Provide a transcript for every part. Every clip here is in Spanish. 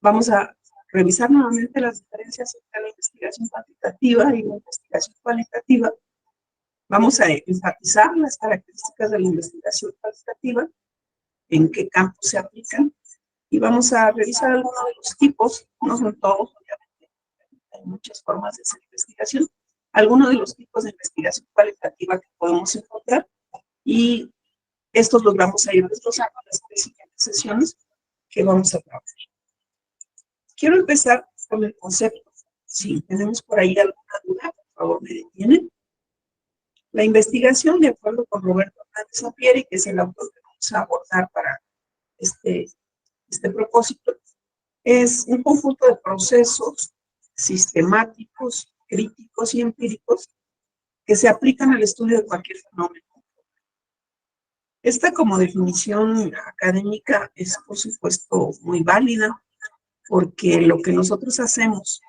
Vamos a revisar nuevamente las diferencias entre la investigación cuantitativa y la investigación cualitativa. Vamos a enfatizar las características de la investigación cualitativa, en qué campos se aplican, y vamos a revisar algunos de los tipos, no son todos, obviamente, hay muchas formas de hacer investigación, algunos de los tipos de investigación cualitativa que podemos encontrar, y estos los vamos a ir desglosando en las siguientes sesiones que vamos a trabajar. Quiero empezar con el concepto. Si tenemos por ahí alguna duda, por favor me detienen. La investigación, de acuerdo con Roberto Hernández Apieri, que es el autor que vamos a abordar para este propósito, es un conjunto de procesos sistemáticos, críticos y empíricos que se aplican al estudio de cualquier fenómeno. Esta como definición académica es, por supuesto, muy válida, porque lo que nosotros hacemos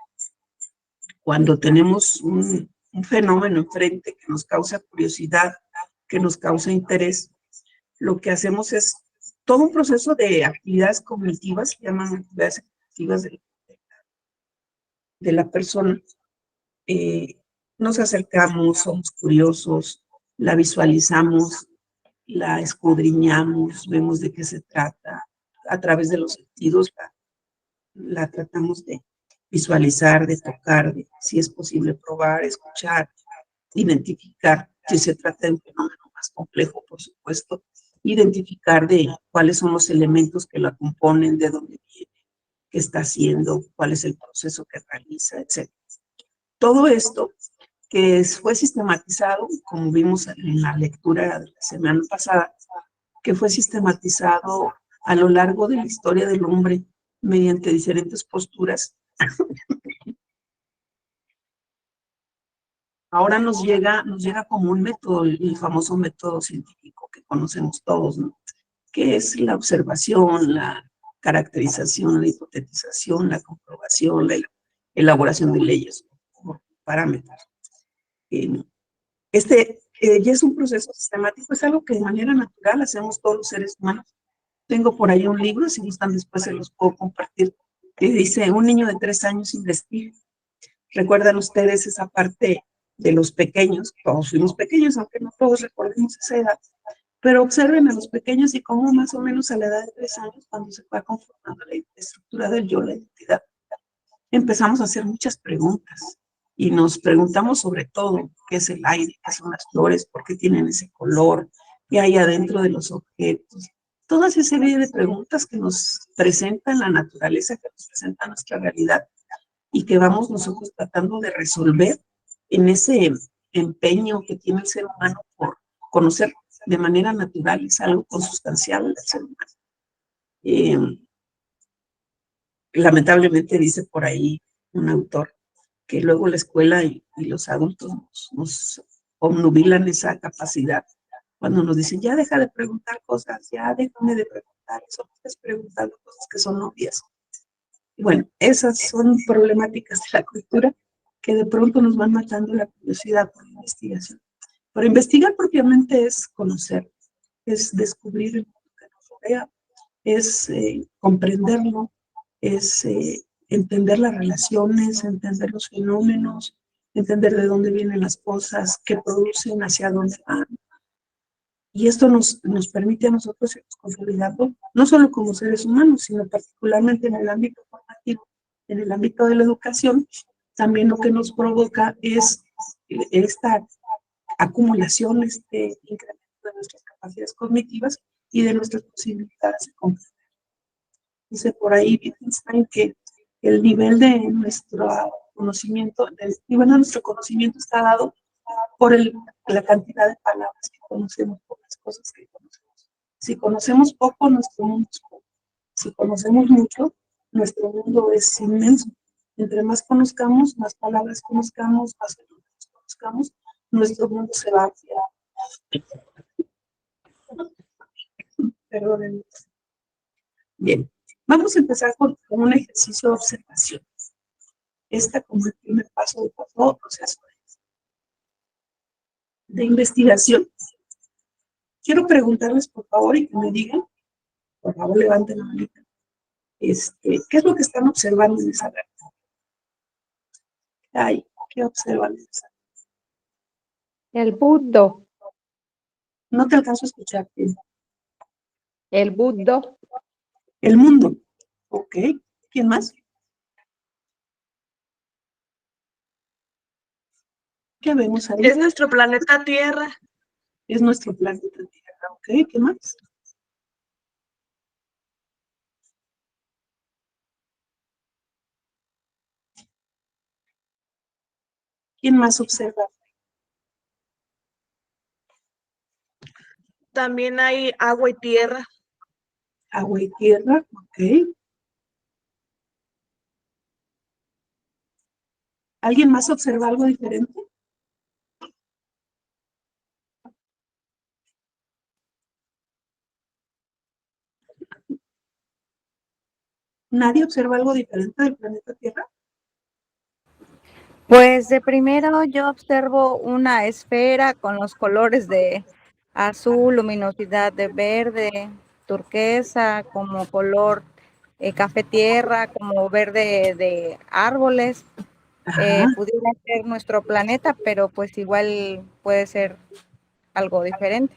cuando tenemos un fenómeno enfrente que nos causa curiosidad, que nos causa interés, lo que hacemos es todo un proceso de actividades cognitivas, se llaman actividades cognitivas de la persona. Nos acercamos, somos curiosos, la visualizamos, la escudriñamos, vemos de qué se trata, a través de los sentidos la tratamos de visualizar, de tocar, de si es posible probar, escuchar, identificar, si se trata de un fenómeno más complejo, por supuesto, identificar de cuáles son los elementos que la componen, de dónde viene, qué está haciendo, cuál es el proceso que realiza, etc. Todo esto que fue sistematizado, como vimos en la lectura de la semana pasada, que fue sistematizado a lo largo de la historia del hombre mediante diferentes posturas. Ahora nos llega como un método, el famoso método científico que conocemos todos, ¿no? Que es la observación, la caracterización, la hipotetización, la comprobación, la elaboración de leyes como parámetros. Ya es un proceso sistemático, es algo que de manera natural hacemos todos los seres humanos. Tengo por ahí un libro, si gustan después se los puedo compartir, que dice, un niño de 3 años investiga. ¿Recuerdan ustedes esa parte de los pequeños? Todos fuimos pequeños, aunque no todos recordemos esa edad. Pero observen a los pequeños y cómo más o menos a la edad de 3 años, cuando se va conformando la estructura del yo, la identidad, empezamos a hacer muchas preguntas. Y nos preguntamos sobre todo qué es el aire, qué son las flores, por qué tienen ese color, qué hay adentro de los objetos. Todas esa serie de preguntas que nos presentan la naturaleza, que nos presenta nuestra realidad y que vamos nosotros tratando de resolver en ese empeño que tiene el ser humano por conocer de manera natural, es algo consustancial del ser humano. Lamentablemente dice por ahí un autor que luego la escuela y los adultos nos obnubilan esa capacidad cuando nos dicen, ya deja de preguntar cosas, ya déjame de preguntar, solo estás preguntando cosas que son obvias. Y bueno, esas son problemáticas de la cultura que de pronto nos van matando la curiosidad por la investigación. Pero investigar propiamente es conocer, es descubrir el mundo que nos rodea, es comprenderlo, es entender las relaciones, entender los fenómenos, entender de dónde vienen las cosas, qué producen, hacia dónde van. Y esto nos permite a nosotros irnos consolidando, no solo como seres humanos, sino particularmente en el ámbito formativo, en el ámbito de la educación. También lo que nos provoca es esta acumulación, este incremento de nuestras capacidades cognitivas y de nuestras posibilidades de comprender. Dice por ahí Wittgenstein que el nivel de nuestro conocimiento, el nivel de nuestro conocimiento está dado por la cantidad de palabras que conocemos, por las cosas que conocemos. Si conocemos poco, nuestro mundo es poco. Si conocemos mucho, nuestro mundo es inmenso. Entre más conozcamos, más palabras conozcamos, más fenómenos conozcamos, nuestro mundo se va a ampliar. Perdónenme. Bien, vamos a empezar con un ejercicio de observación. Esta como el primer paso de todo proceso de investigación. Quiero preguntarles, por favor, y que me digan, por favor, levanten la manita. ¿Qué es lo que están observando en esa gráfica? Ay, ¿qué observan en esa? El Buddo. No te alcanzo a escuchar. El Buddo. El mundo. Ok. ¿Quién más? ¿Qué vemos ahí? Es nuestro planeta Tierra. Es nuestro planeta Tierra. Ok. ¿Qué más? ¿Quién más observa? También hay agua y tierra. Agua y tierra. Ok. ¿Alguien más observa algo diferente? ¿Nadie observa algo diferente del planeta Tierra? Pues de primero yo observo una esfera con los colores de azul, luminosidad de verde, turquesa, como color café tierra, como verde de árboles. Ajá. Pudiera ser nuestro planeta, pero pues igual puede ser algo diferente.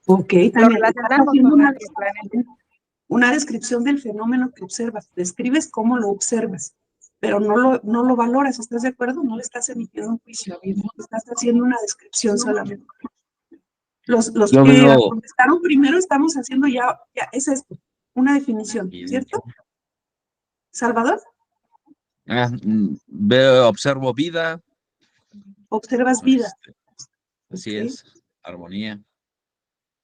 Ok, Lo Tania, estás relacionamos haciendo con nuestro planeta. una descripción del fenómeno que observas. Describes cómo lo observas, pero no lo valoras, ¿estás de acuerdo? No le estás emitiendo un juicio, estás haciendo una descripción solamente. Los Yo que veo, contestaron primero estamos haciendo ya es esto, una definición, ¿cierto? Salvador, observo vida, observas vida. así Ok, es, armonía.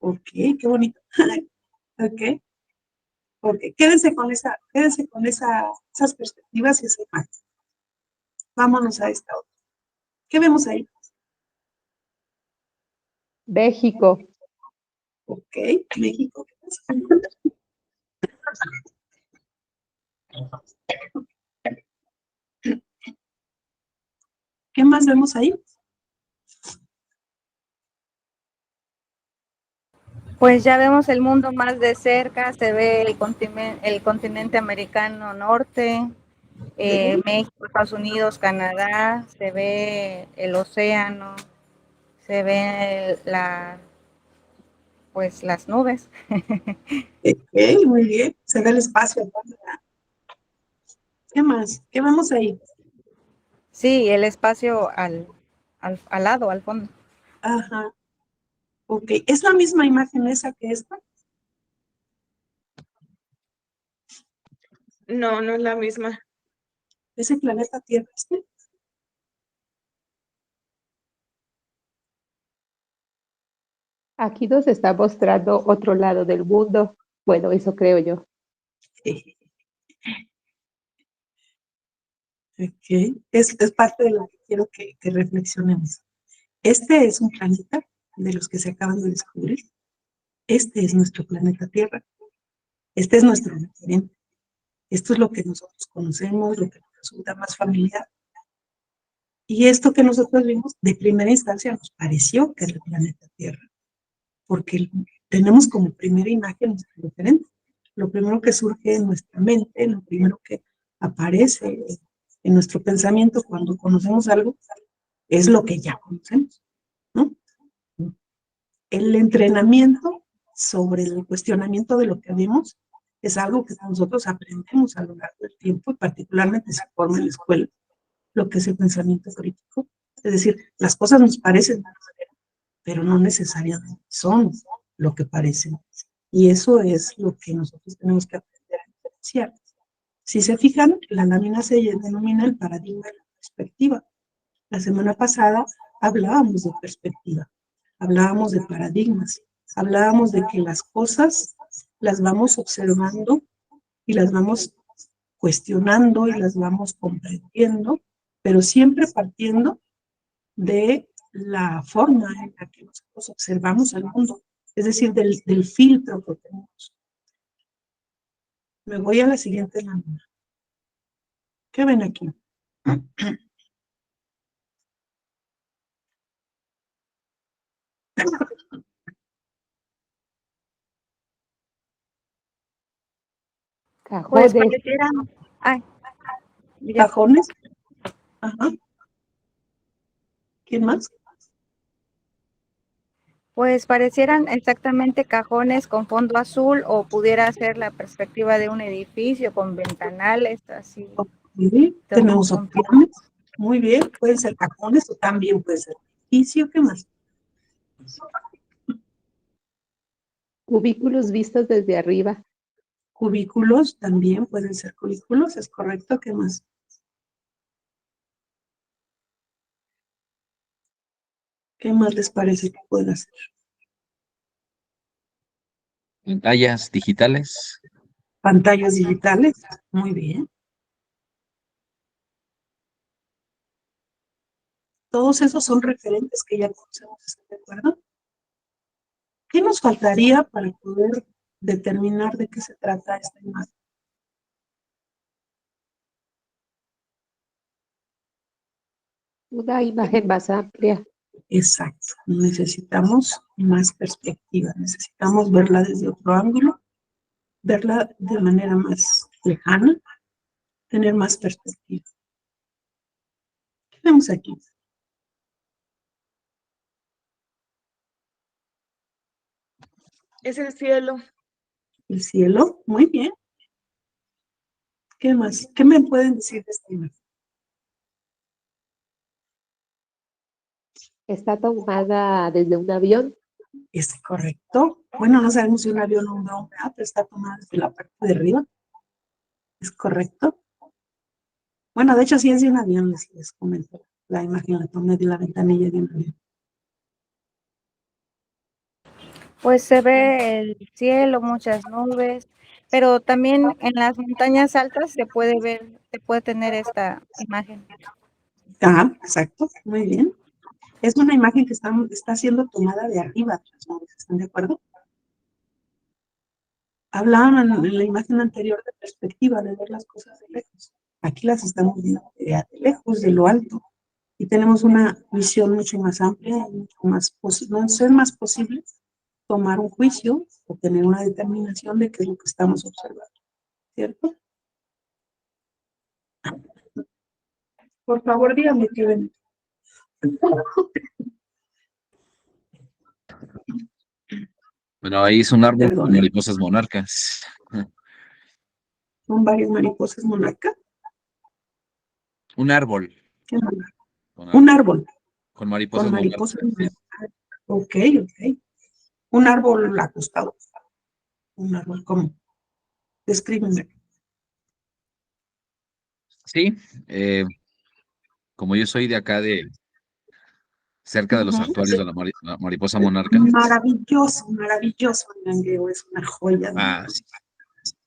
ok, qué bonito. Ok, ok, quédense con esas perspectivas y esa imagen. Vámonos a esta otra. ¿Qué vemos ahí? México. Ok, México. ¿Qué más vemos ahí? Pues ya vemos el mundo más de cerca, se ve el continente americano norte, México, Estados Unidos, Canadá, se ve el océano, se ve pues las nubes. Ok, muy bien. Se ve el espacio. ¿Qué más? ¿Qué vemos ahí? Sí, el espacio al lado, al fondo. Ajá. Ok. ¿Es la misma imagen esa que esta? No, no es la misma. ¿Ese planeta Tierra este? Aquí nos está mostrando otro lado del mundo. Bueno, eso creo yo. Ok. Es parte de lo que quiero que reflexionemos. Este es un planeta de los que se acaban de descubrir. Este es nuestro planeta Tierra. Este es nuestro referente. Esto es lo que nosotros conocemos, lo que nos resulta más familiar. Y esto que nosotros vimos de primera instancia nos pareció que era el planeta Tierra, porque tenemos como primera imagen nuestro referente. Lo primero que surge en nuestra mente, lo primero que aparece en nuestro pensamiento cuando conocemos algo, es lo que ya conocemos, ¿no? El entrenamiento sobre el cuestionamiento de lo que vemos es algo que nosotros aprendemos a lo largo del tiempo y particularmente se forma en la escuela, lo que es el pensamiento crítico. Es decir, las cosas nos parecen de una manera, pero no necesariamente son lo que parecen. Y eso es lo que nosotros tenemos que aprender a diferenciar. Si se fijan, la lámina se denomina el paradigma de la perspectiva. La semana pasada hablábamos de perspectiva, hablábamos de paradigmas, hablábamos de que las cosas las vamos observando y las vamos cuestionando y las vamos comprendiendo, pero siempre partiendo de la forma en la que nosotros observamos el mundo, es decir, del filtro que tenemos. Me voy a la siguiente lámina. ¿Qué ven aquí? Pues cajones, parecieran, ay, ya, Cajones. Ajá. ¿Quién más? pues parecieran exactamente cajones con fondo azul o pudiera ser la perspectiva de un edificio con ventanales así. Ok, tenemos con- opciones. Muy bien, pueden ser cajones o también puede ser edificio. ¿Qué más? cubículos vistos desde arriba, Cubículos también pueden ser cubículos, es correcto. ¿Qué más? ¿Qué más les parece que pueden hacer? Pantallas digitales. Pantallas digitales. Muy bien. Todos esos son referentes que ya conocemos, ¿están de acuerdo? ¿Qué nos faltaría para poder determinar de qué se trata esta imagen? una imagen más amplia, Exacto. Necesitamos más perspectiva, necesitamos verla desde otro ángulo, verla de manera más lejana, tener más perspectiva. ¿Qué vemos aquí? Es el cielo. El cielo. Muy bien. ¿Qué más? ¿Qué me pueden decir de esta imagen? está tomada desde un avión, ¿Es correcto? Bueno, no sabemos si un avión o un dron, ¿verdad? Pero está tomada desde la parte de arriba. ¿Es correcto? Bueno, de hecho sí es de un avión, les comento. La imagen la tomé de la ventanilla de un avión. Pues se ve el cielo, muchas nubes, pero también en las montañas altas se puede tener esta imagen. Ah, exacto, muy bien. Es una imagen que está siendo tomada de arriba, ¿están de acuerdo? Hablaban en la imagen anterior de perspectiva, de ver las cosas de lejos. Aquí las estamos viendo de lejos, de lo alto. Y tenemos una visión mucho más amplia, mucho más posible, no ser más posible tomar un juicio o tener una determinación de qué es lo que estamos observando, ¿cierto? Por favor, díganme qué ven. Bueno, ahí es un árbol con Perdón, mariposas monarcas. son varias mariposas monarca. Un árbol ¿Qué monarca? con, Un árbol con con mariposas mariposas monarcas. monarca. Ok, ok. Un árbol acostado. Un árbol, ¿cómo? Descríbeme. Sí, como yo soy de acá, de cerca de los santuarios de la mariposa monarca. Maravilloso, maravilloso, Ñangueo, es una joya. Ah,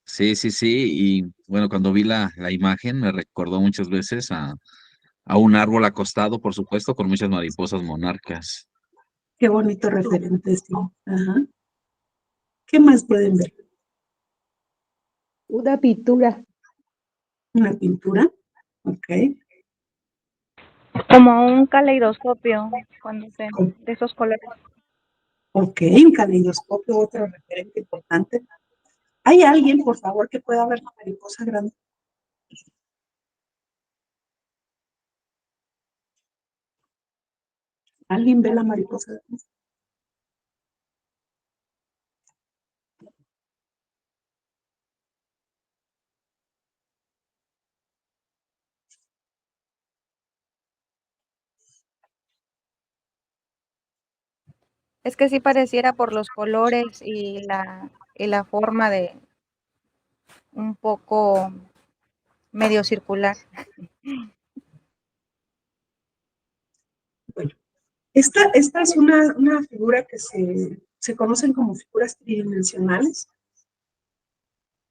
sí, sí, sí. Y bueno, cuando vi la imagen me recordó muchas veces a un árbol acostado, por supuesto, con muchas mariposas monarcas. Qué bonito referente, sí. Ajá. ¿Qué más pueden ver? una pintura, Una pintura. Ok. Como un caleidoscopio, de esos colores. Ok, un caleidoscopio, otro referente importante. ¿Hay alguien, por favor, que pueda ver la mariposa grande? ¿Alguien ve la mariposa grande? Es que sí pareciera por los colores y la forma de un poco medio circular. Bueno, esta es una figura que se conocen como figuras tridimensionales.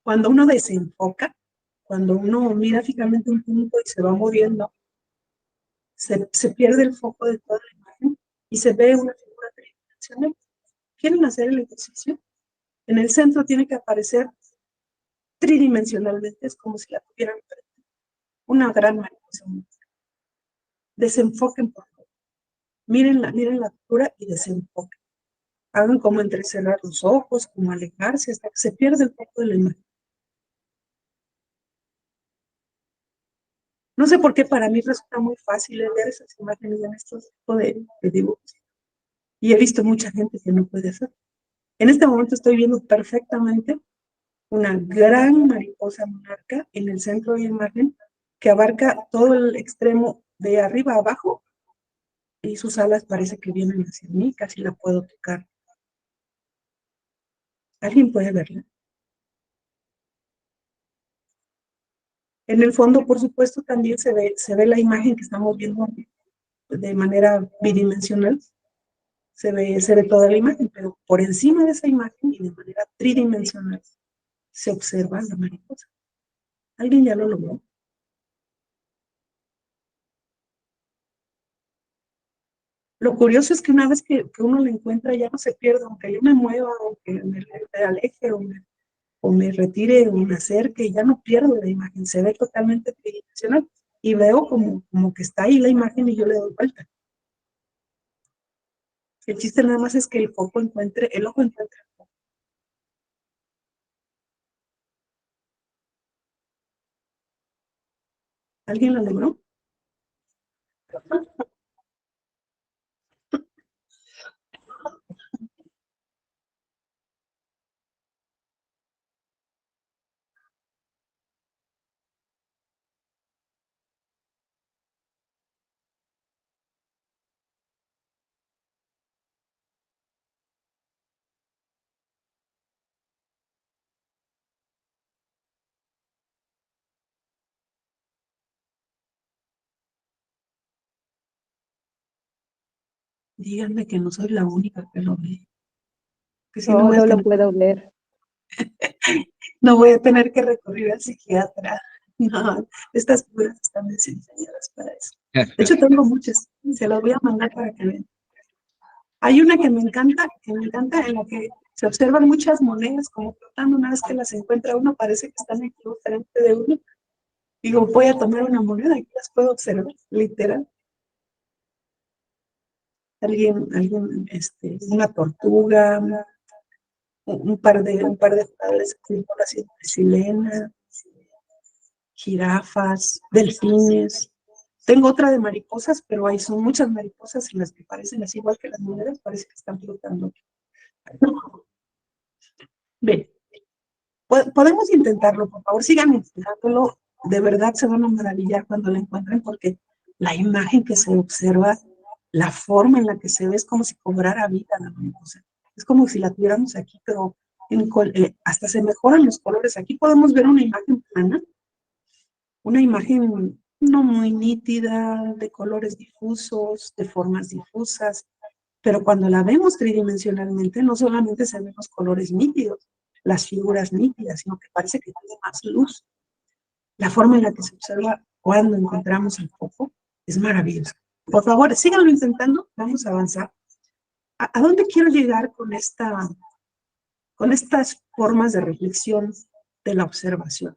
Cuando uno desenfoca, cuando uno mira fijamente un punto y se va moviendo, se pierde el foco de toda la imagen y se ve una figura tridimensional. ¿Quieren hacer el ejercicio? En el centro tiene que aparecer tridimensionalmente, es como si la tuvieran una gran mariposa. Desenfoquen, por favor. Miren la figura y desenfoquen. Hagan como entrecerrar los ojos, como alejarse hasta que se pierda el foco de la imagen. No sé por qué para mí resulta muy fácil ver esas imágenes en estos tipos de dibujos. Y he visto mucha gente que no puede hacer. En este momento estoy viendo perfectamente una gran mariposa monarca en el centro de la imagen que abarca todo el extremo de arriba a abajo y sus alas parece que vienen hacia mí, casi la puedo tocar. ¿Alguien puede verla? En el fondo, por supuesto, también se ve la imagen que estamos viendo de manera bidimensional. Se ve toda la imagen, pero por encima de esa imagen y de manera tridimensional se observa la mariposa. ¿Alguien ya lo logró? Lo curioso es que una vez que uno la encuentra ya no se pierde, aunque yo me mueva, aunque me aleje o me retire o me acerque, ya no pierdo la imagen, se ve totalmente tridimensional y veo como que está ahí la imagen y yo le doy vuelta. El chiste nada más es que el ojo encuentre el foco. ¿Alguien lo logró? Díganme que no soy la única que lo ve. Que si no, No, no lo puedo ver. no voy a tener que recurrir al psiquiatra. No, estas curas están diseñadas para eso. De hecho, tengo muchas. Se las voy a mandar para que vean. Hay una que me encanta, en la que se observan muchas monedas como flotando. Una vez que las encuentra uno, parece que están aquí frente de uno. Digo, voy a tomar una moneda y las puedo observar, literal. Una tortuga, un par de jugadores de silena, jirafas, delfines. Tengo otra de mariposas, pero ahí son muchas mariposas en las que parecen así igual que las monedas, parece que están flotando. Bien, podemos intentarlo, por favor, sigan intentándolo. De verdad se van a maravillar cuando lo encuentren porque la imagen que se observa, la forma en la que se ve es como si cobrara vida la mariposa. Es como si la tuviéramos aquí, pero hasta se mejoran los colores. Aquí podemos ver una imagen plana, una imagen no muy nítida, de colores difusos, de formas difusas, pero cuando la vemos tridimensionalmente, no solamente se ven los colores nítidos, las figuras nítidas, sino que parece que tiene más luz. La forma en la que se observa cuando encontramos el foco es maravillosa. Por favor, síganlo intentando, vamos a avanzar. ¿A dónde quiero llegar con estas formas de reflexión de la observación?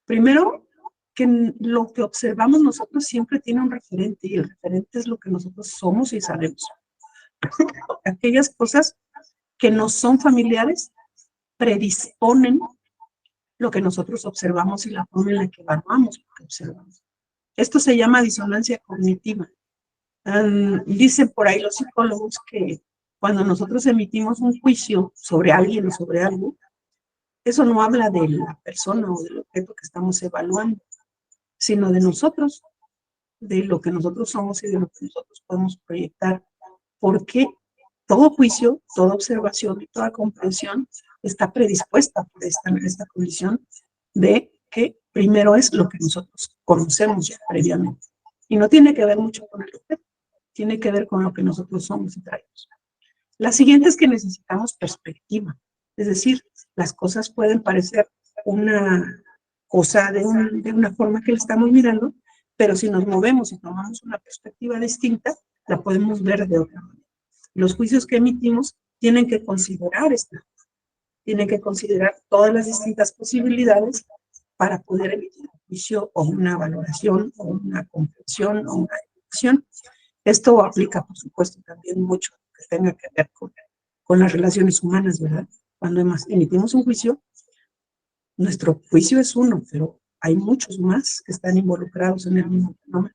Primero, que lo que observamos nosotros siempre tiene un referente, y el referente es lo que nosotros somos y sabemos. Aquellas cosas que nos son familiares predisponen lo que nosotros observamos y la forma en la que evaluamos lo que observamos. Esto se llama disonancia cognitiva. Dicen por ahí los psicólogos que cuando nosotros emitimos un juicio sobre alguien o sobre algo, eso no habla de la persona o del objeto que estamos evaluando, sino de nosotros, de lo que nosotros somos y de lo que nosotros podemos proyectar. Porque todo juicio, toda observación y toda comprensión está predispuesta por esta condición de que primero es lo que nosotros conocemos ya previamente. Y no tiene que ver mucho con el objeto, tiene que ver con lo que nosotros somos y traemos. La siguiente es que necesitamos perspectiva. Es decir, las cosas pueden parecer una cosa de una forma que la estamos mirando, pero si nos movemos y tomamos una perspectiva distinta, la podemos ver de otra manera. Los juicios que emitimos tienen que considerar tienen que considerar todas las distintas posibilidades para poder emitir un juicio o una valoración o una comprensión o una elección. Esto aplica, por supuesto, también mucho que tenga que ver con las relaciones humanas, ¿verdad? Cuando emitimos un juicio, nuestro juicio es uno, pero hay muchos más que están involucrados en el mismo fenómeno.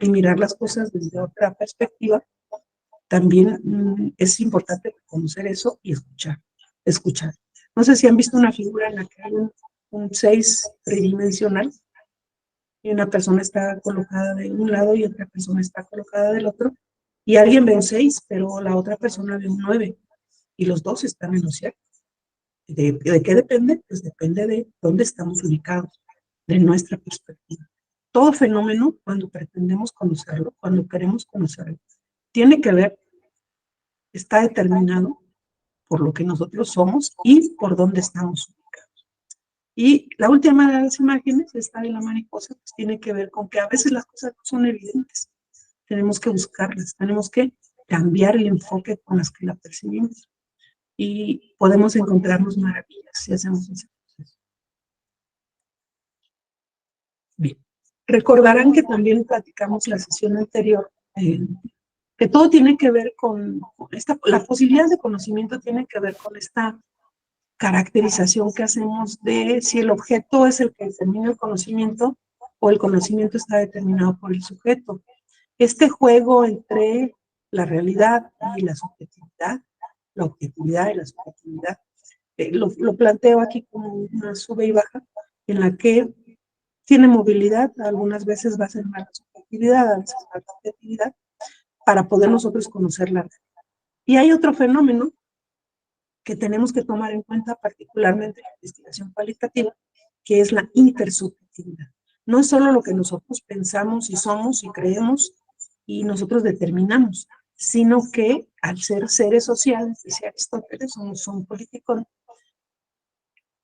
Y mirar las cosas desde otra perspectiva, también es importante conocer eso y escuchar. No sé si han visto una figura en la que hay un 6 tridimensional y una persona está colocada de un lado y otra persona está colocada del otro, y alguien ve un 6, pero la otra persona ve un 9, y los dos están en lo cierto. ¿De qué depende? Pues depende de dónde estamos ubicados, de nuestra perspectiva. Todo fenómeno, cuando pretendemos conocerlo, cuando queremos conocerlo, tiene que ver, está determinado por lo que nosotros somos y por dónde estamos ubicados. Y la última de las imágenes, esta de la mariposa, pues tiene que ver con que a veces las cosas no son evidentes. Tenemos que buscarlas, tenemos que cambiar el enfoque con las que la percibimos. Y podemos encontrarnos maravillas si hacemos ese proceso. Bien. Recordarán que también platicamos la sesión anterior, que todo tiene que ver con la posibilidad de conocimiento tiene que ver con esta caracterización que hacemos de si el objeto es el que determina el conocimiento o el conocimiento está determinado por el sujeto. Este juego entre la realidad y la subjetividad, la objetividad y la subjetividad, lo planteo aquí como una sube y baja en la que tiene movilidad, algunas veces va a ser más la subjetividad, a veces más la objetividad, para poder nosotros conocer la realidad. Y hay otro fenómeno que tenemos que tomar en cuenta, particularmente en la investigación cualitativa, que es la intersubjetividad. No es solo lo que nosotros pensamos y somos y creemos y nosotros determinamos, sino que al ser seres sociales, decía Aristóteles, somos políticos,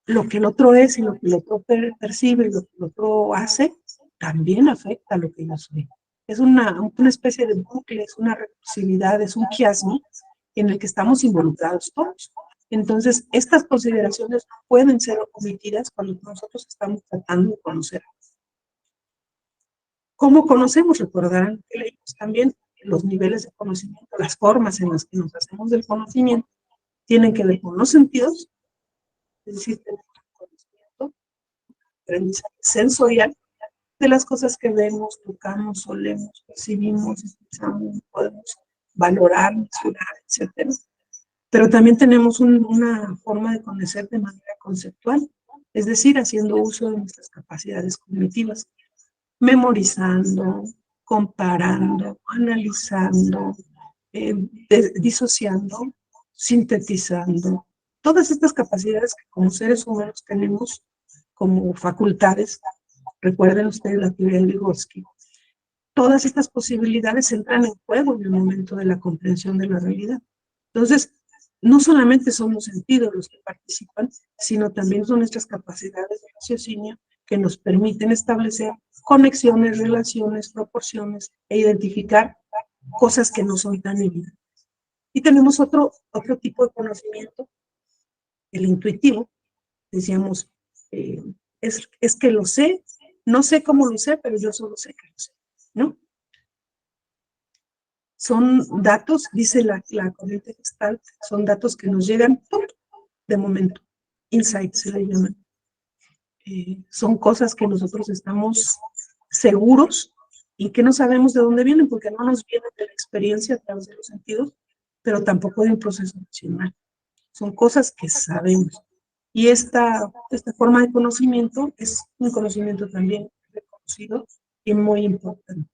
lo que el otro es y lo que el otro percibe y lo que el otro hace, también afecta a lo que yo soy. Es una especie de bucle, es una recursividad, es un quiasmo en el que estamos involucrados todos. Entonces, estas consideraciones pueden ser omitidas cuando nosotros estamos tratando de conocer. ¿Cómo conocemos? Recordarán que leímos también los niveles de conocimiento, las formas en las que nos hacemos del conocimiento, tienen que ver con los sentidos, es decir, tenemos conocimiento, aprendizaje sensorial, de las cosas que vemos, tocamos, olemos, percibimos, escuchamos, podemos valorar, mesurar, etc. Pero también tenemos una forma de conocer de manera conceptual, es decir, haciendo uso de nuestras capacidades cognitivas, memorizando, comparando, analizando, disociando, sintetizando. Todas estas capacidades que como seres humanos tenemos como facultades, recuerden ustedes la teoría de Vygotsky, todas estas posibilidades entran en juego en el momento de la comprensión de la realidad. Entonces, no solamente son los sentidos los que participan, sino también son nuestras capacidades de raciocinio que nos permiten establecer conexiones, relaciones, proporciones e identificar cosas que no son tan evidentes. Y tenemos otro tipo de conocimiento, el intuitivo. Decíamos, es que lo sé, no sé cómo lo sé, pero yo solo sé que lo sé, ¿no? Son datos, dice la corriente Gestalt, son datos que nos llegan de momento, insights se le llaman. Son cosas que nosotros estamos seguros y que no sabemos de dónde vienen, porque no nos vienen de la experiencia a través de los sentidos, pero tampoco de un proceso racional. Son cosas que sabemos. Y esta forma de conocimiento es un conocimiento también reconocido y muy importante.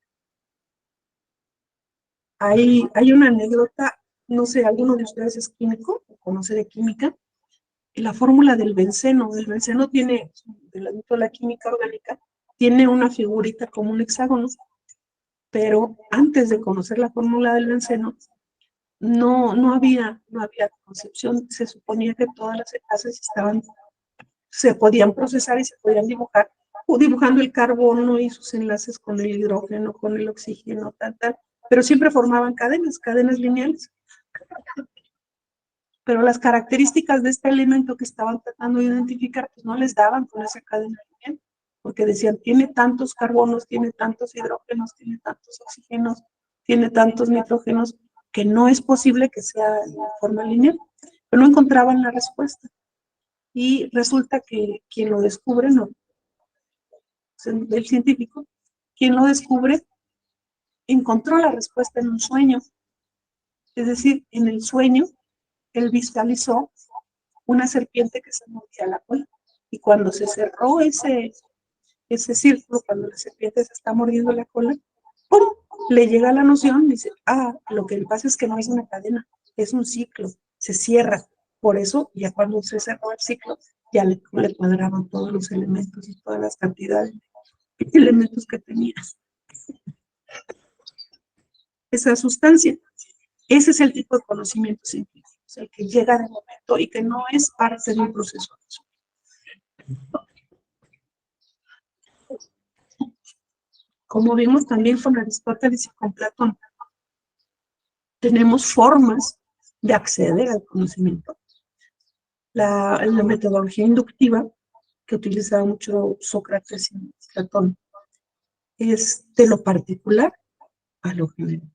Hay una anécdota, no sé, ¿alguno de ustedes es químico o conoce de química? La fórmula del benceno. El benceno tiene, de la química orgánica, tiene una figurita como un hexágono, pero antes de conocer la fórmula del benceno, no había concepción. Se suponía que todas las enlaces se podían procesar y se podían dibujar, o dibujando el carbono y sus enlaces con el hidrógeno, con el oxígeno, tal, pero siempre formaban cadenas lineales. Pero las características de este elemento que estaban tratando de identificar, pues no les daban con esa cadena lineal, porque decían, tiene tantos carbonos, tiene tantos hidrógenos, tiene tantos oxígenos, tiene tantos nitrógenos, que no es posible que sea de forma lineal, pero no encontraban la respuesta. Y resulta que quien lo descubre, del científico, quien lo descubre, encontró la respuesta en un sueño. Es decir, en el sueño, él visualizó una serpiente que se mordía la cola. Y cuando se cerró ese círculo, cuando la serpiente se está mordiendo la cola, ¡pum!, le llega la noción, dice, lo que pasa es que no es una cadena, es un ciclo, se cierra. Por eso, ya cuando se cerró el ciclo, ya le cuadraban todos los elementos y todas las cantidades de elementos que tenía esa sustancia. Ese es el tipo de conocimiento científico, es el que llega de momento y que no es parte de un proceso. Como vimos también con Aristóteles y con Platón, tenemos formas de acceder al conocimiento. La metodología inductiva que utilizaba mucho Sócrates y Platón es de lo particular a lo general.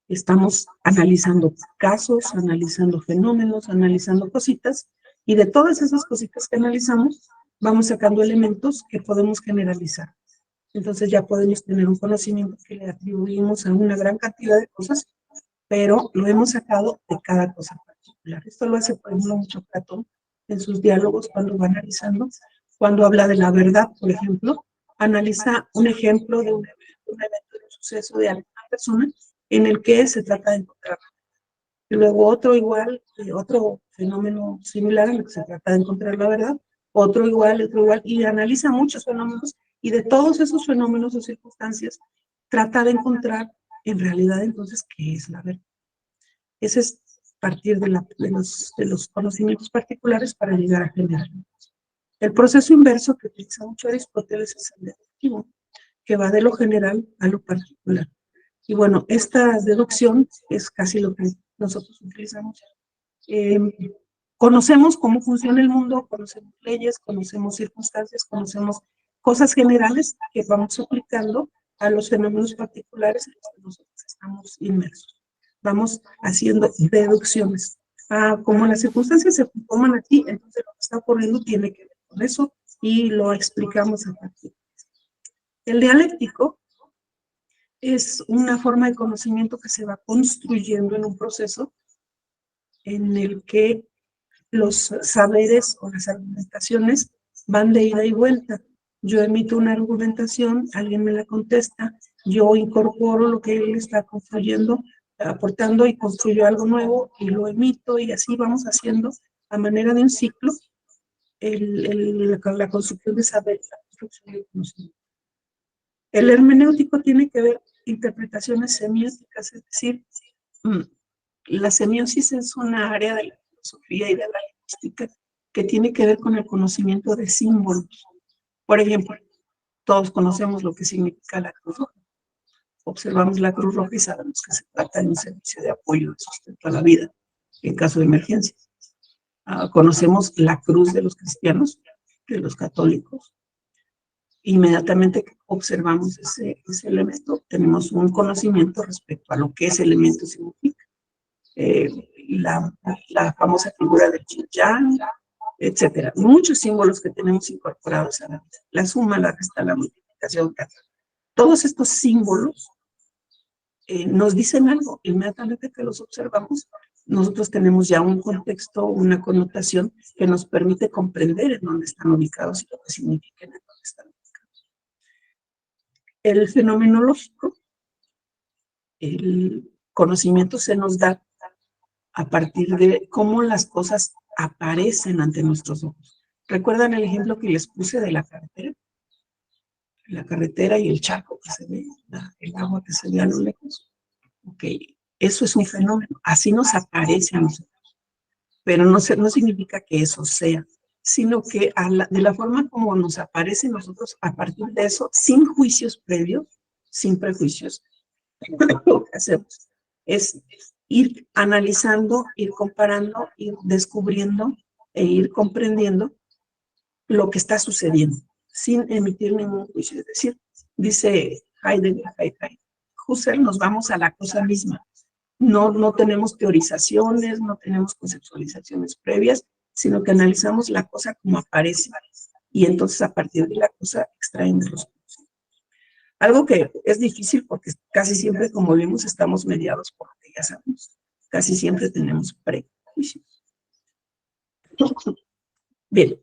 Estamos analizando casos, analizando fenómenos, analizando cositas, y de todas esas cositas que analizamos, vamos sacando elementos que podemos generalizar. Entonces ya podemos tener un conocimiento que le atribuimos a una gran cantidad de cosas, pero lo hemos sacado de cada cosa particular. Esto lo hace, por ejemplo, mucho Platón en sus diálogos cuando va analizando, cuando habla de la verdad, por ejemplo, analiza un ejemplo de un evento, de un suceso de alguna persona en el que se trata de encontrar. Y luego otro igual, otro fenómeno similar en el que se trata de encontrar la verdad, otro igual, y analiza muchos fenómenos, y de todos esos fenómenos o circunstancias trata de encontrar en realidad entonces qué es la verdad. Ese es partir de los conocimientos particulares para llegar a generar. El proceso inverso que utiliza mucho Aristóteles es el deductivo, que va de lo general a lo particular. Y bueno, esta deducción es casi lo que nosotros utilizamos. Conocemos cómo funciona el mundo, conocemos leyes, conocemos circunstancias, conocemos cosas generales que vamos aplicando a los fenómenos particulares en los que nosotros estamos inmersos. Vamos haciendo deducciones. Como las circunstancias se toman aquí, entonces lo que está ocurriendo tiene que ver con eso y lo explicamos a partir de eso. El dialéctico es una forma de conocimiento que se va construyendo en un proceso en el que los saberes o las argumentaciones van de ida y vuelta. Yo emito una argumentación, alguien me la contesta, yo incorporo lo que él está construyendo, aportando, y construyo algo nuevo y lo emito, y así vamos haciendo a manera de un ciclo la construcción de saber, la construcción de conocimiento. El hermenéutico tiene que ver interpretaciones semióticas, es decir, la semiosis es una área de la filosofía y de la lingüística que tiene que ver con el conocimiento de símbolos. Por ejemplo, todos conocemos lo que significa la Cruz Roja. Observamos la Cruz Roja y sabemos que se trata de un servicio de apoyo, de sustento a la vida en caso de emergencia. Conocemos la cruz de los cristianos, de los católicos. Inmediatamente que observamos ese elemento, tenemos un conocimiento respecto a lo que ese elemento significa. La famosa figura del Yin-Yang, etcétera. Muchos símbolos que tenemos incorporados a la vida. La suma, la resta, la multiplicación. Todos estos símbolos nos dicen algo. Inmediatamente que los observamos, nosotros tenemos ya un contexto, una connotación que nos permite comprender en dónde están ubicados y lo que significan en dónde están ubicados. El fenomenológico, el conocimiento se nos da a partir de cómo las cosas aparecen ante nuestros ojos. ¿Recuerdan el ejemplo que les puse de la carretera? La carretera y el charco que se ve, el agua que se ve a lo lejos. Ok, eso es un fenómeno, así nos aparece a nosotros. Pero no significa que eso sea, sino que de la forma como nos aparece a nosotros, a partir de eso, sin juicios previos, sin prejuicios, lo que hacemos es ir analizando, ir comparando, ir descubriendo e ir comprendiendo lo que está sucediendo, sin emitir ningún juicio. Es decir, dice Heidegger, Husserl, nos vamos a la cosa misma. No tenemos teorizaciones, no tenemos conceptualizaciones previas, sino que analizamos la cosa como aparece. y entonces a partir de la cosa extraemos los conocimientos. Algo que es difícil porque casi siempre, como vimos, estamos mediados por lo que ya sabemos. Casi siempre tenemos prejuicios. Bien.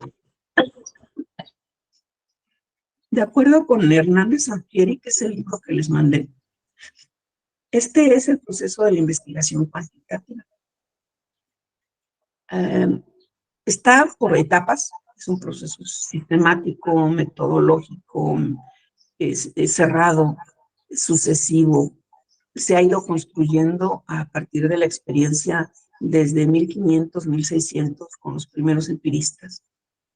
De acuerdo con Hernández Sampieri, que es el libro que les mandé, este es el proceso de la investigación cuantitativa. Está por etapas, es un proceso sistemático, metodológico, es cerrado, sucesivo. Se ha ido construyendo a partir de la experiencia desde 1500, 1600 con los primeros empiristas.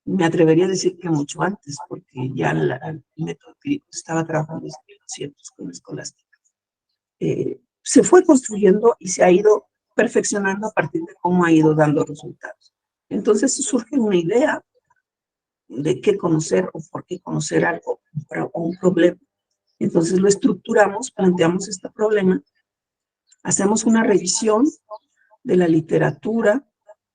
Me atrevería a decir que mucho antes, porque ya el método empírico estaba trabajando desde 1200 con la escolástica. Se fue construyendo y se ha ido perfeccionando a partir de cómo ha ido dando resultados. Entonces surge una idea de qué conocer o por qué conocer algo o un problema. Entonces lo estructuramos, planteamos este problema, hacemos una revisión de la literatura,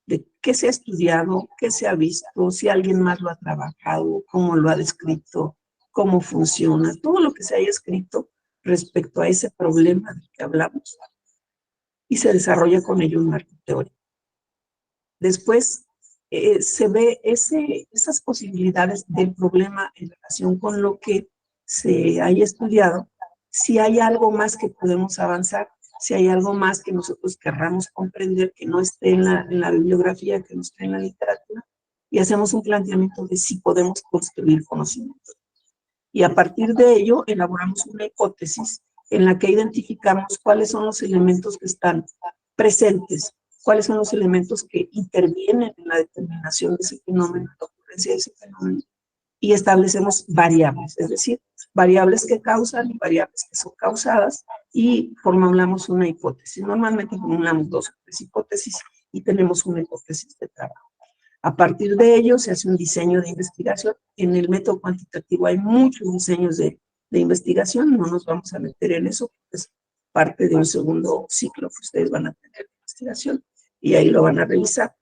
de qué se ha estudiado, qué se ha visto, si alguien más lo ha trabajado, cómo lo ha descrito, cómo funciona, todo lo que se haya escrito respecto a ese problema del que hablamos, y se desarrolla con ello un marco teórico. Después se ve esas posibilidades del problema en relación con lo que se haya estudiado, si hay algo más que podemos avanzar, si hay algo más que nosotros querramos comprender que no esté en la bibliografía, que no esté en la literatura, y hacemos un planteamiento de si podemos construir conocimiento. Y a partir de ello elaboramos una hipótesis en la que identificamos cuáles son los elementos que están presentes, cuáles son los elementos que intervienen en la determinación de ese fenómeno, la ocurrencia de ese fenómeno, y establecemos variables, es decir, variables que causan y variables que son causadas, y formulamos una hipótesis. Normalmente formulamos 2 o 3 hipótesis y tenemos una hipótesis de trabajo. A partir de ello se hace un diseño de investigación. En el método cuantitativo hay muchos diseños de investigación, no nos vamos a meter en eso, porque es parte de un segundo ciclo que ustedes van a tener de investigación y ahí lo van a revisar.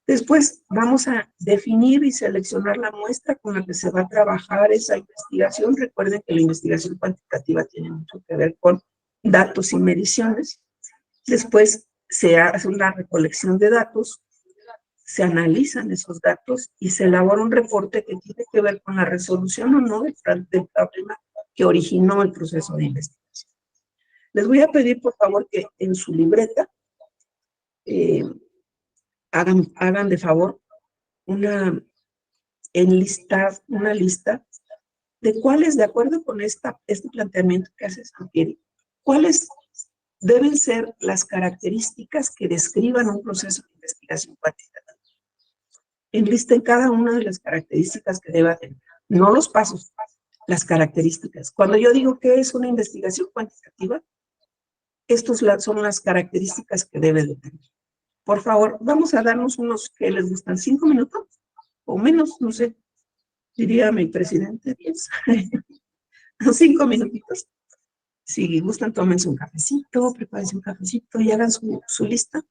Después vamos a definir y seleccionar la muestra con la que se va a trabajar esa investigación. Recuerden que la investigación cuantitativa tiene mucho que ver con datos y mediciones. Después se hace una recolección de datos, se analizan esos datos y se elabora un reporte que tiene que ver con la resolución o no del problema que originó el proceso de investigación. Les voy a pedir, por favor, que en su libreta hagan de favor una lista de cuáles, de acuerdo con este planteamiento que hace Sampieri, cuáles deben ser las características que describan un proceso de investigación cuantitativa. Enlisten cada una de las características que deba tener, no los pasos, las características. Cuando yo digo que es una investigación cuantitativa, estas son las características que debe de tener. Por favor, vamos a darnos unos que les gustan, 5 minutos o menos, no sé, diría mi presidente, 10, 5 minutitos. Si gustan, tómense un cafecito, prepárense un cafecito y hagan su lista.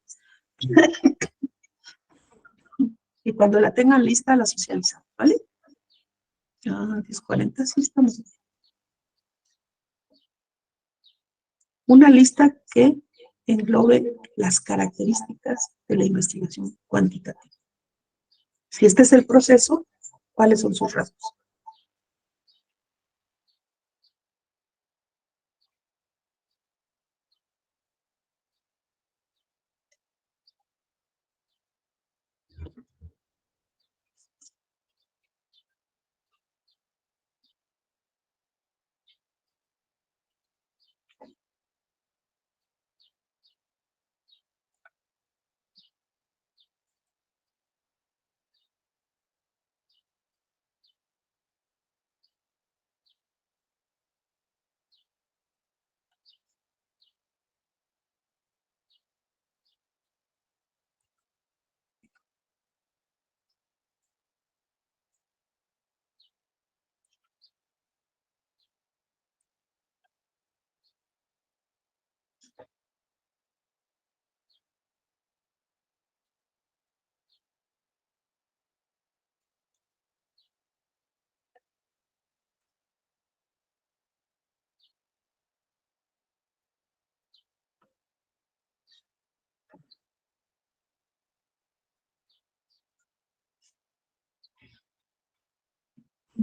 Y cuando la tengan lista, la socializan, ¿vale? Ya, 10:40, sí estamos. Una lista que englobe las características de la investigación cuantitativa. Si este es el proceso, ¿cuáles son sus rasgos?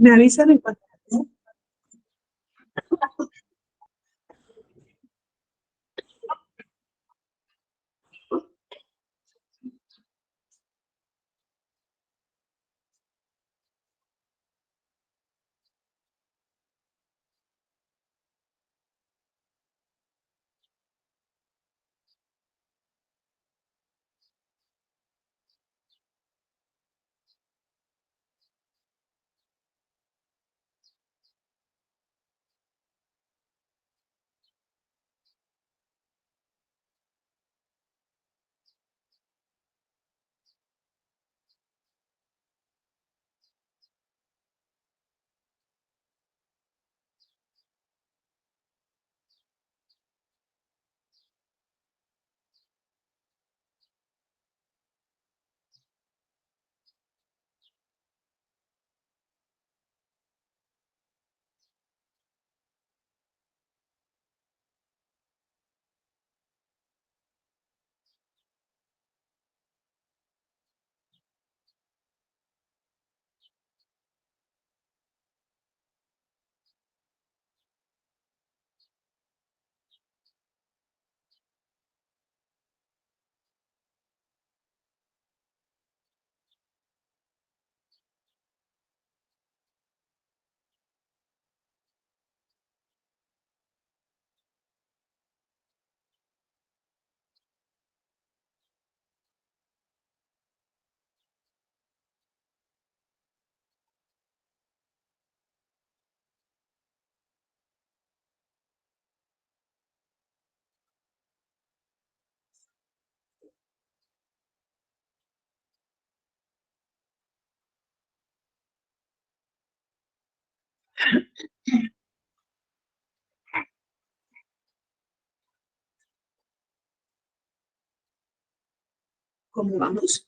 Me avisan en cuanto. ¿Cómo vamos?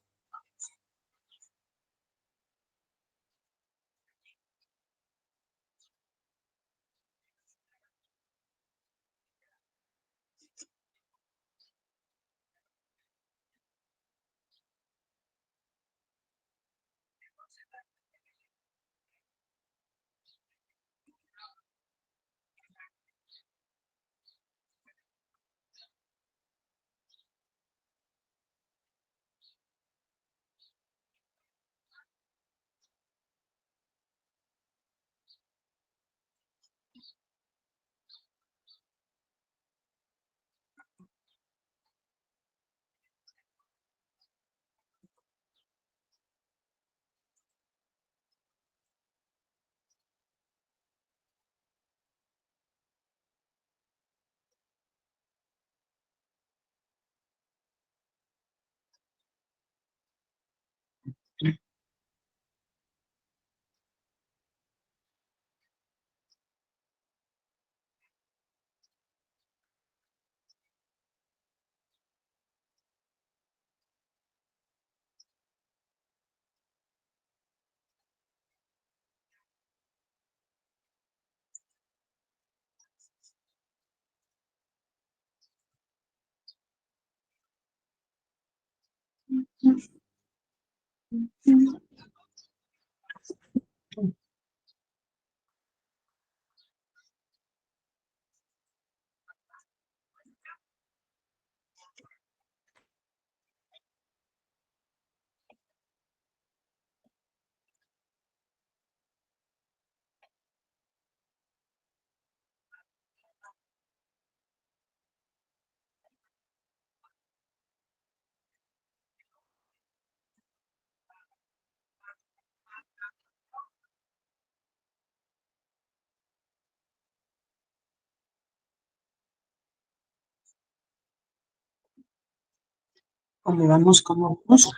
¿Cómo vamos? ¿Cómo vamos?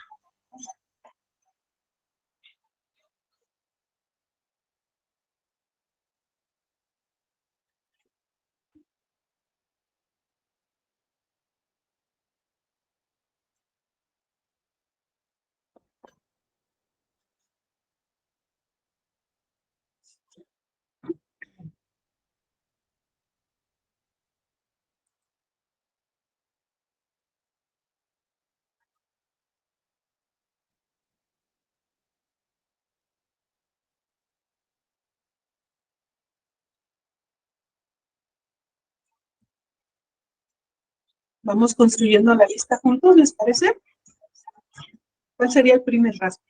Vamos construyendo la lista juntos, ¿les parece? ¿Cuál sería el primer rasgo?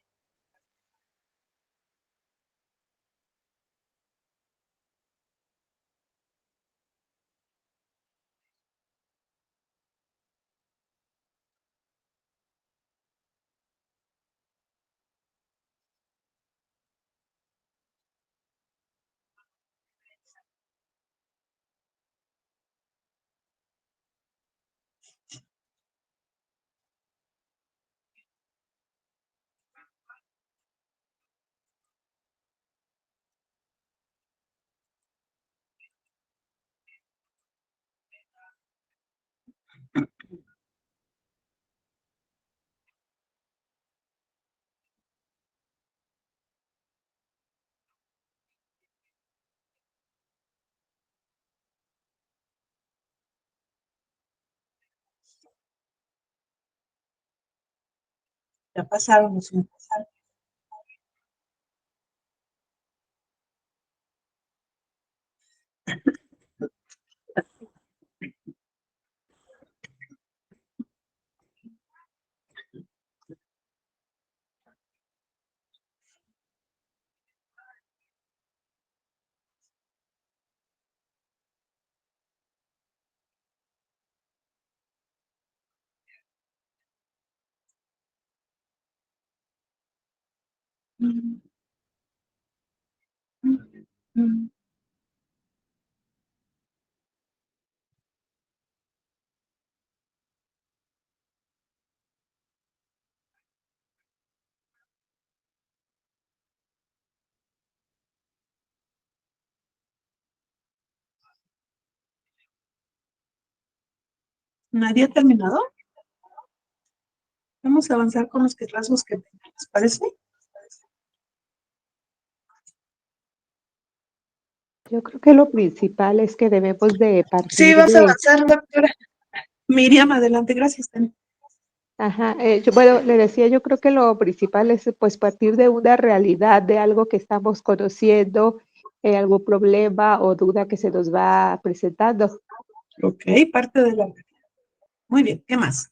Ya pasaron los pasaron. ¿Nadie ha terminado? Vamos a avanzar con los rasgos que tengan, ¿les parece? Yo creo que lo principal es que debemos de Sí, partir vas a de, avanzar, doctora. Miriam, adelante, gracias. Tania. ajá, bueno, le decía, yo creo que lo principal es pues partir de una realidad, de algo que estamos conociendo, algún problema o duda que se nos va presentando. Ok, parte de la... Muy bien, ¿qué más?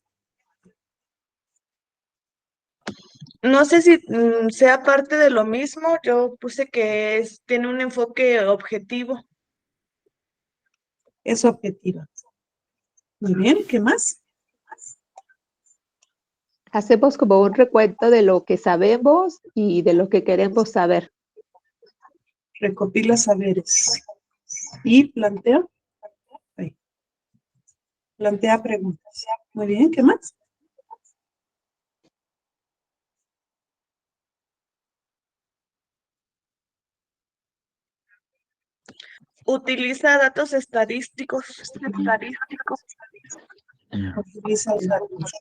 No sé si sea parte de lo mismo. Yo puse que tiene un enfoque objetivo. Es objetiva. Muy bien, ¿qué más? Hacemos como un recuento de lo que sabemos y de lo que queremos saber. Recopila saberes. Y plantea. Ahí. Plantea preguntas. Muy bien, ¿qué más? Utiliza datos estadísticos. Utiliza los datos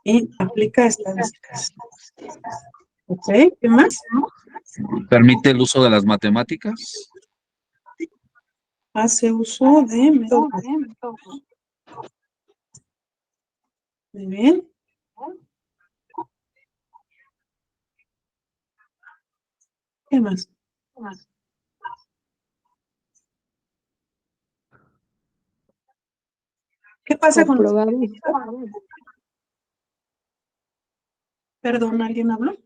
y aplica estadísticas. Ok, ¿qué más? Permite el uso de las matemáticas. Hace uso de métodos. Muy bien. ¿Qué más? ¿Qué pasa con los... Comprobamos, Perdón, ¿alguien habló?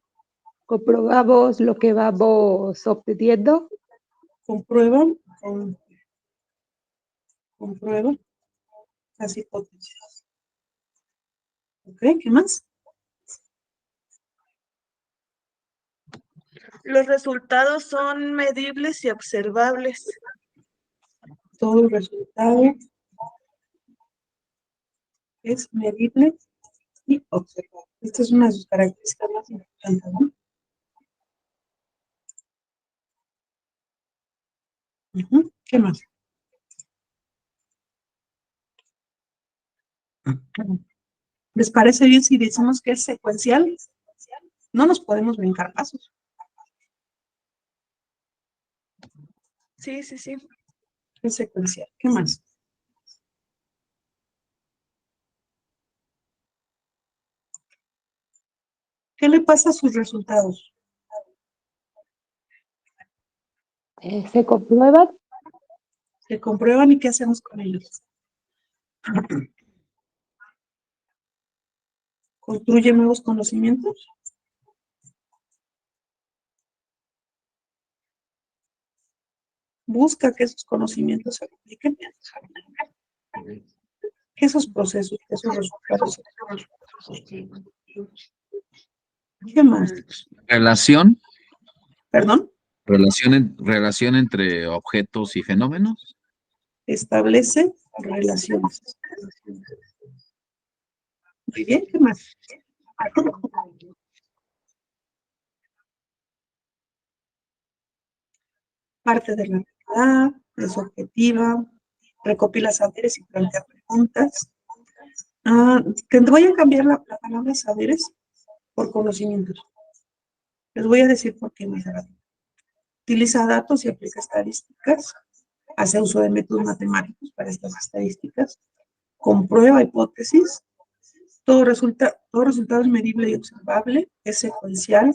comprobamos lo que vamos obteniendo. Comprueban, comprueban las hipótesis. Ok, ¿qué más? Los resultados son medibles y observables. Todo el resultado es medible y observable. Esta es una de sus características más importantes, ¿no? ¿Qué más? ¿Les parece bien si decimos que es secuencial? No nos podemos brincar pasos. Sí, sí, sí. Es secuencial. ¿Qué más? ¿Qué le pasa a sus resultados? Se comprueban, Se comprueban y ¿qué hacemos con ellos? Construye nuevos conocimientos. Busca que esos conocimientos se apliquen. Que esos procesos, que esos resultados. ¿Qué más? Relación, ¿Perdón? relación entre objetos y fenómenos. Establece relaciones. Muy bien, ¿qué más? Parte de la realidad, es objetiva, recopila saberes y plantea preguntas. Que voy a cambiar la palabra saberes por conocimientos. Les voy a decir por qué más adelante. Utiliza datos y aplica estadísticas. Hace uso de métodos matemáticos para estas estadísticas. Comprueba hipótesis. Todo resultado es medible y observable. Es secuencial.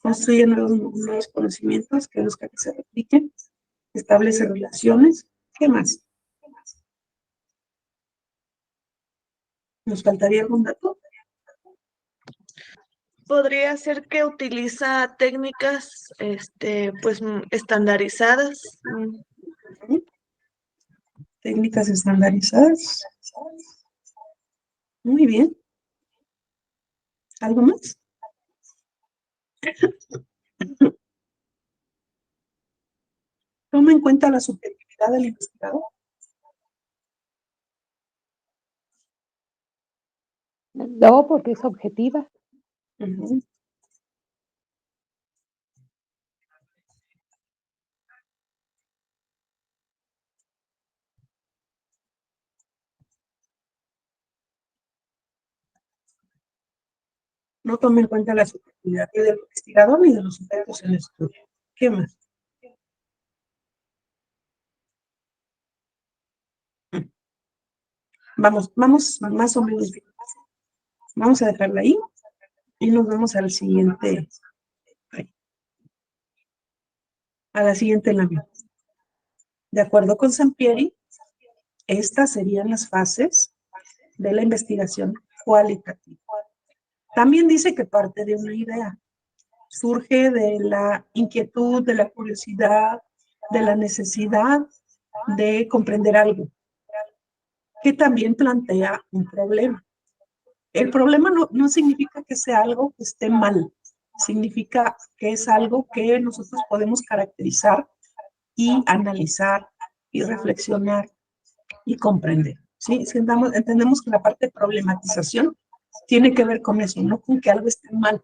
Construye nuevos conocimientos que busca que se repliquen. Establece relaciones. ¿Qué más? ¿Nos faltaría algún dato? Podría ser que utiliza técnicas, pues, estandarizadas. Técnicas estandarizadas. Muy bien. ¿Algo más? Toma en cuenta la subjetividad del investigador. No, porque es objetiva. Uh-huh. No toma en cuenta la subjetividad ni del investigador ni de los sujetos en el estudio. ¿Qué más? Vamos más o menos bien. Vamos a dejarla ahí y nos vamos al siguiente, a la siguiente lámina. De acuerdo con Sampieri, estas serían las fases de la investigación cualitativa. También dice que parte de una idea, surge de la inquietud, de la curiosidad, de la necesidad de comprender algo, que también plantea un problema. El problema no significa que sea algo que esté mal, significa que es algo que nosotros podemos caracterizar y analizar y reflexionar y comprender. ¿Sí? Entendemos que la parte de problematización tiene que ver con eso, no con que algo esté mal.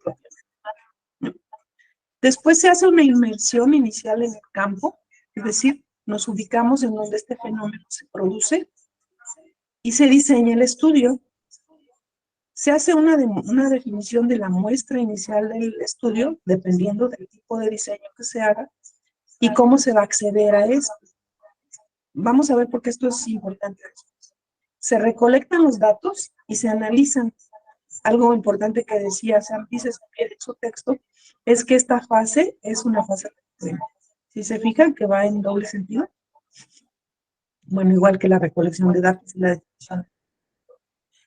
Después se hace una inmersión inicial en el campo, es decir, nos ubicamos en donde este fenómeno se produce y se diseña el estudio. Se hace una definición de la muestra inicial del estudio, dependiendo del tipo de diseño que se haga y cómo se va a acceder a esto. Vamos a ver por qué esto es importante. Se recolectan los datos y se analizan. Algo importante que decía Sam Pises en su texto es que esta fase es una fase recurrente. Si se fijan que va en doble sentido, bueno, igual que la recolección de datos y la definición.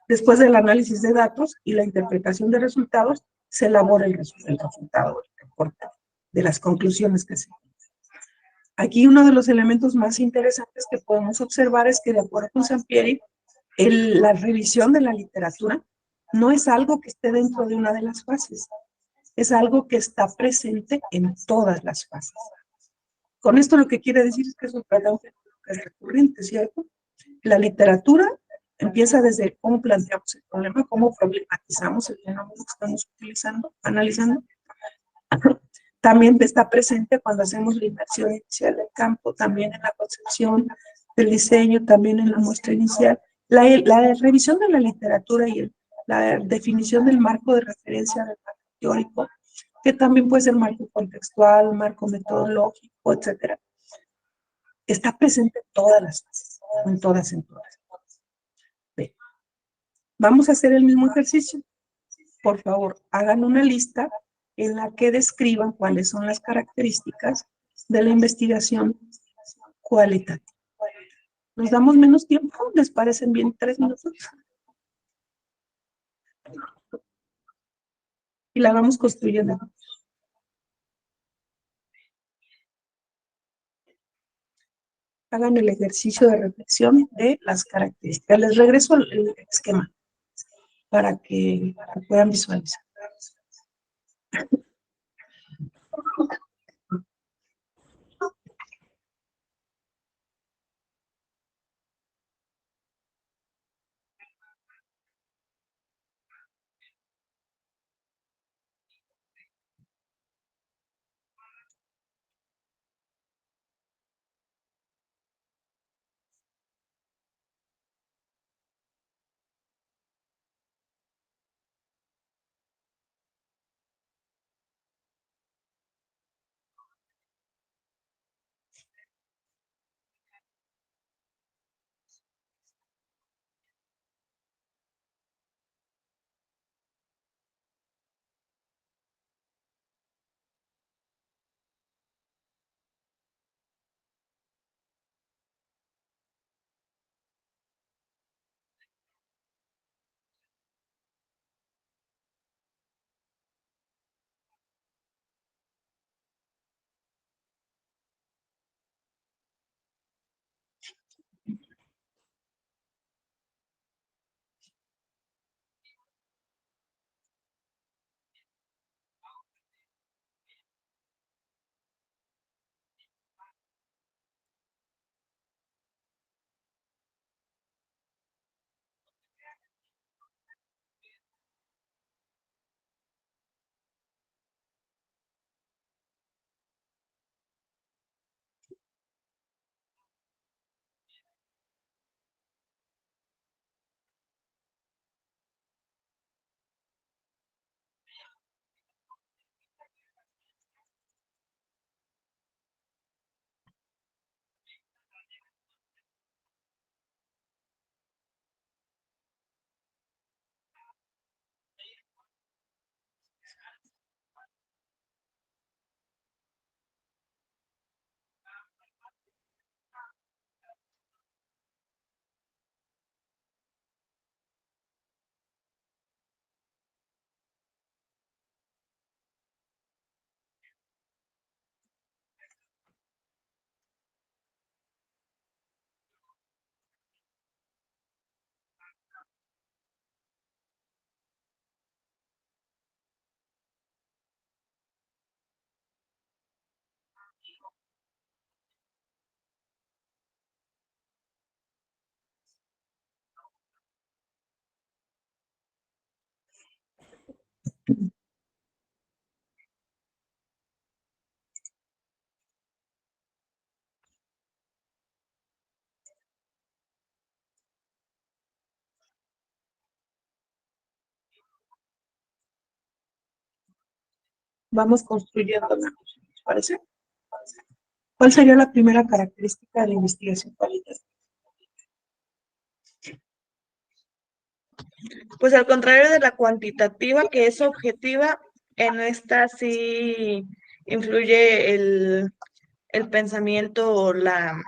Después del análisis de datos y la interpretación de resultados, se elabora el resultado, el reporte de las conclusiones que se hacen. Aquí uno de los elementos más interesantes que podemos observar es que, de acuerdo con Sampieri, la revisión de la literatura no es algo que esté dentro de una de las fases, es algo que está presente en todas las fases. Con esto lo que quiere decir es que es un fenómeno que es recurrente, ¿cierto? La literatura empieza desde cómo planteamos el problema, cómo problematizamos el fenómeno que estamos utilizando, analizando. También está presente cuando hacemos la inmersión inicial del campo, también en la concepción del diseño, también en la muestra inicial. La revisión de la literatura y la definición del marco de referencia del marco teórico, que también puede ser marco contextual, marco metodológico, etcétera, está presente en todas las fases, en todas. Bien. Vamos a hacer el mismo ejercicio. Por favor, hagan una lista en la que describan cuáles son las características de la investigación cualitativa. ¿Nos damos menos tiempo? ¿Les parecen bien 3 minutos? y la vamos construyendo. Hagan el ejercicio de reflexión de las características. Les regreso el esquema para que puedan visualizar. Vamos construyendo, ¿les parece? ¿Cuál sería la primera característica de la investigación cualitativa? Pues al contrario de la cuantitativa, que es objetiva, en esta sí influye el pensamiento o la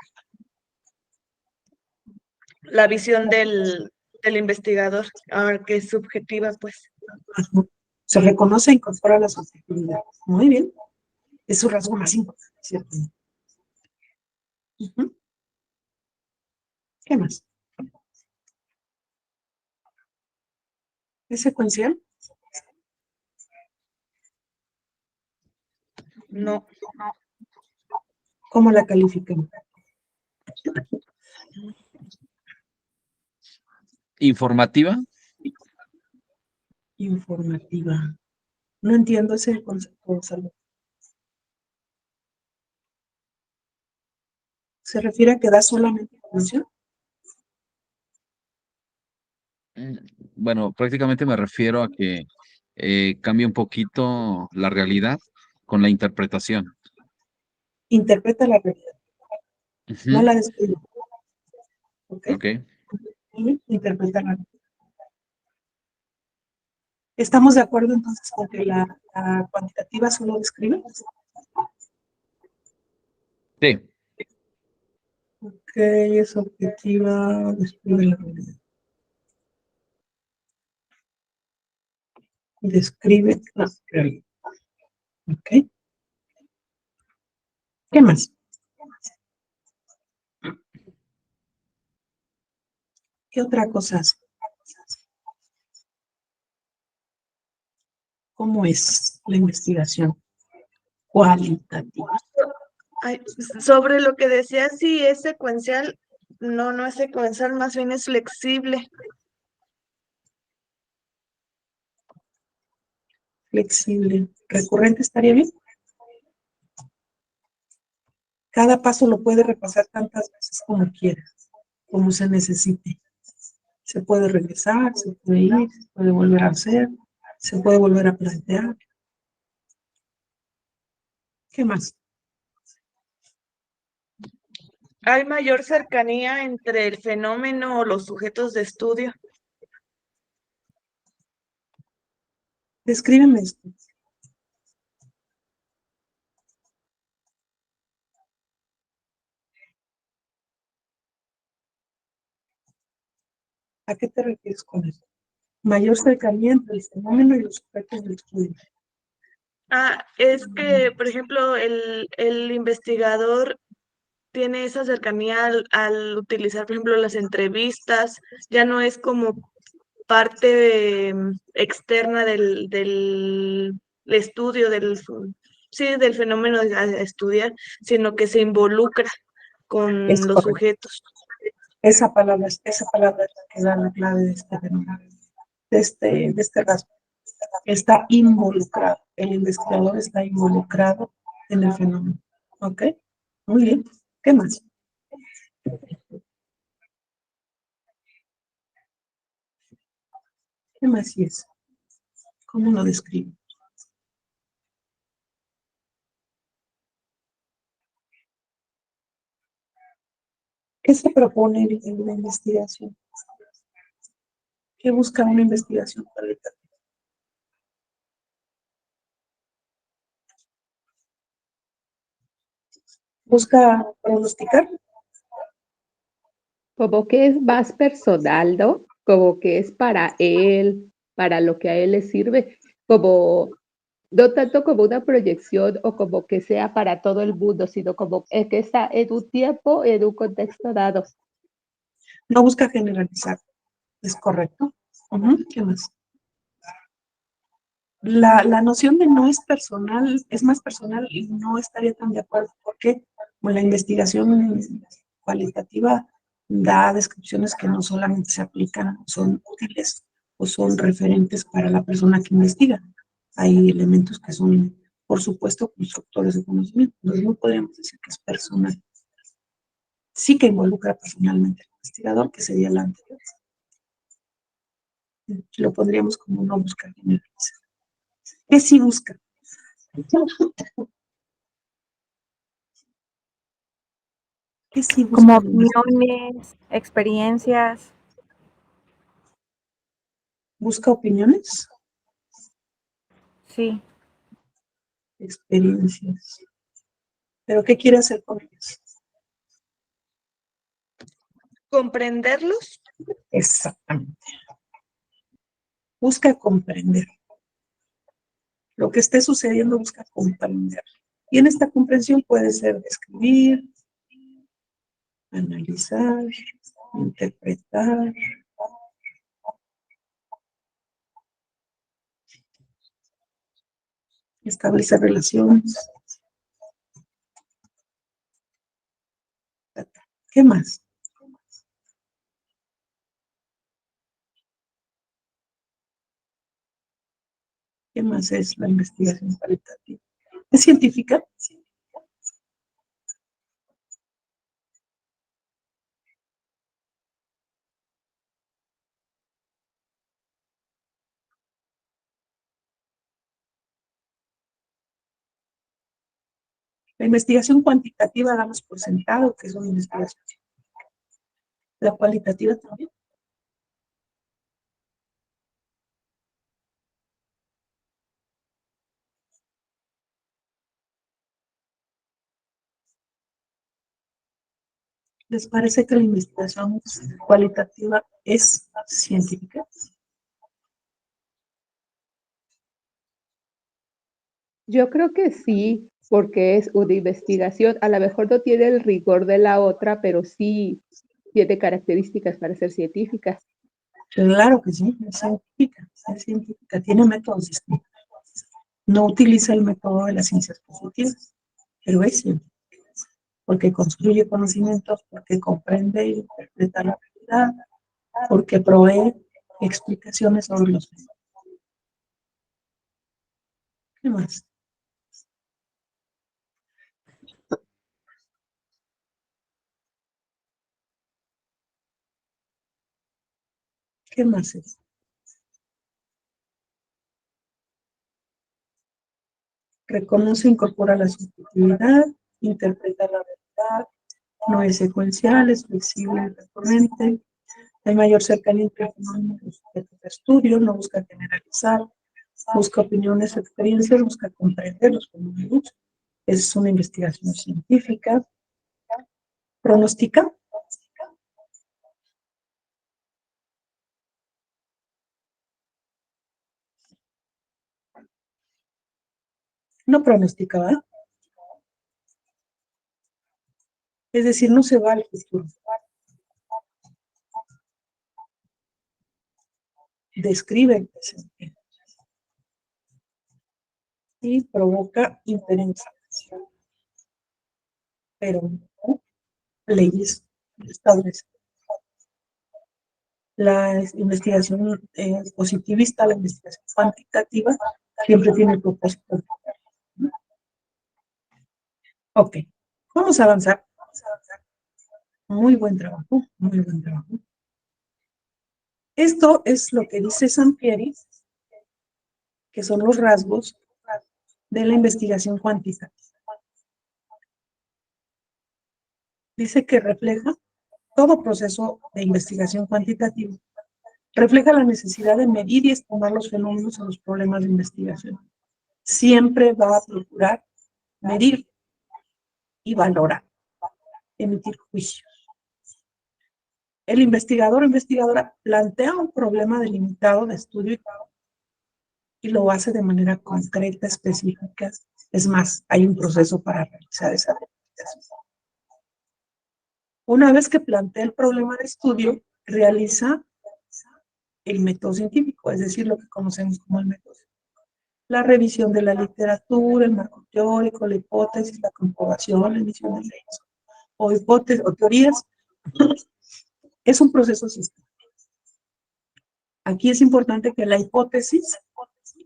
visión del investigador, que es subjetiva, pues. Se reconoce e incorpora la subjetividad. Muy bien. Es su rasgo más importante, ¿cierto? Uh-huh. ¿Qué más? ¿Es secuencial? No. ¿Cómo la califican? ¿Informativa? Informativa. No entiendo ese concepto de salud. ¿Se refiere a que da solamente información? Bueno, prácticamente me refiero a que cambia un poquito la realidad con la interpretación. Interpreta la realidad, no Ujú. la describe. ¿Ok? Ok. Interpreta la realidad. ¿Estamos de acuerdo entonces con que la cuantitativa solo describe? Sí. Ok, es objetiva, describe la realidad. Describe la realidad. ¿Ok? ¿Qué más? ¿Qué otra cosa hace? ¿Cómo es la investigación cualitativa? Ay, sobre lo que decía, si es secuencial, no, no es secuencial, más bien es flexible. Flexible. Recurrente estaría bien. Cada paso lo puede repasar tantas veces como quiera, como se necesite. Se puede regresar, se puede ir, se puede volver a hacer, se puede volver a plantear. ¿Qué más? Hay mayor cercanía entre el fenómeno o los sujetos de estudio. Descríbeme esto. ¿A qué te refieres con esto? Mayor cercanía entre el fenómeno y los sujetos del estudio. Es que, por ejemplo, el investigador tiene esa cercanía al utilizar, por ejemplo, las entrevistas, ya no es como parte externa del estudio, sí, del fenómeno a estudiar, sino que se involucra Es con los correcto. sujetos. Esa palabra es la que da la clave de este fenómeno, de este rasgo. Está involucrado. El investigador está involucrado en el fenómeno. ¿Ok? Muy bien. ¿Qué más? ¿Qué más es? ¿Cómo lo describe? ¿Qué se propone en la investigación? ¿Qué busca una investigación cualitativa? ¿Busca pronosticar? Como que es más personal, ¿no? Como que es para él, para lo que a él le sirve, como no tanto como una proyección o como que sea para todo el mundo, sino como que está en un tiempo, en un contexto dado. No busca generalizar. ¿Es correcto? ¿Qué más? La noción de no es personal, es más personal y no estaría tan de acuerdo porque la investigación cualitativa da descripciones que no solamente se aplican, son útiles o son referentes para la persona que investiga. Hay elementos que son, por supuesto, constructores de conocimiento. Entonces no podríamos decir que es personal. Sí que involucra personalmente al investigador, que sería la anterior. Lo pondríamos como no buscar generalizar. ¿Qué sí busca? ¿Qué sí Como busca la investigación? opiniones, experiencias. ¿Busca opiniones? Sí, Experiencias. ¿Pero qué quiere hacer con ellas? ¿Comprenderlos? Exactamente. Busca comprender. Lo que esté sucediendo busca comprender. Y en esta comprensión puede ser describir, analizar, interpretar, establecer relaciones. ¿Qué más? ¿Qué más es la investigación cualitativa? ¿Es científica? La investigación cuantitativa damos por sentado que es una investigación. La cualitativa también. ¿Les parece que la investigación cualitativa es científica? Yo creo que sí, porque es una investigación. A lo mejor no tiene el rigor de la otra, pero sí tiene características para ser científica. Claro que sí, es científica, tiene métodos distintos. No utiliza el método de las ciencias positivas, pero es científica, porque construye conocimientos, porque comprende y interpreta la realidad, porque provee explicaciones sobre los fenómenos. ¿Qué más? ¿Qué más es? Reconoce e incorpora la subjetividad, interpreta la realidad, no es secuencial, es flexible y recurrente, hay mayor cercanía entre el fenómeno y los sujetos de estudio, no busca generalizar, busca opiniones o experiencias, busca comprender los fenómenos, es una investigación científica, pronostica, no pronostica, ¿verdad? Es decir, no se va al futuro, describe el presente y provoca inferenciación, pero no leyes establecidas. La investigación positivista, la investigación cuantitativa, siempre tiene el propósito. Ok, vamos a avanzar. Muy buen trabajo, muy buen trabajo. Esto es lo que dice Sampieri, que son los rasgos de la investigación cuantitativa. Dice que refleja todo proceso de investigación cuantitativa. Refleja la necesidad de medir y estimar los fenómenos o los problemas de investigación. Siempre va a procurar medir y valorar, emitir juicios. El investigador o investigadora plantea un problema delimitado de estudio y lo hace de manera concreta, específica. Es más, hay un proceso para realizar esa delimitación. Una vez que plantea el problema de estudio, realiza el método científico, es decir, lo que conocemos como el método científico. La revisión de la literatura, el marco teórico, la hipótesis, la comprobación, la emisión de leyes o hipótesis o teorías. Es un proceso sistemático. Aquí es importante que la hipótesis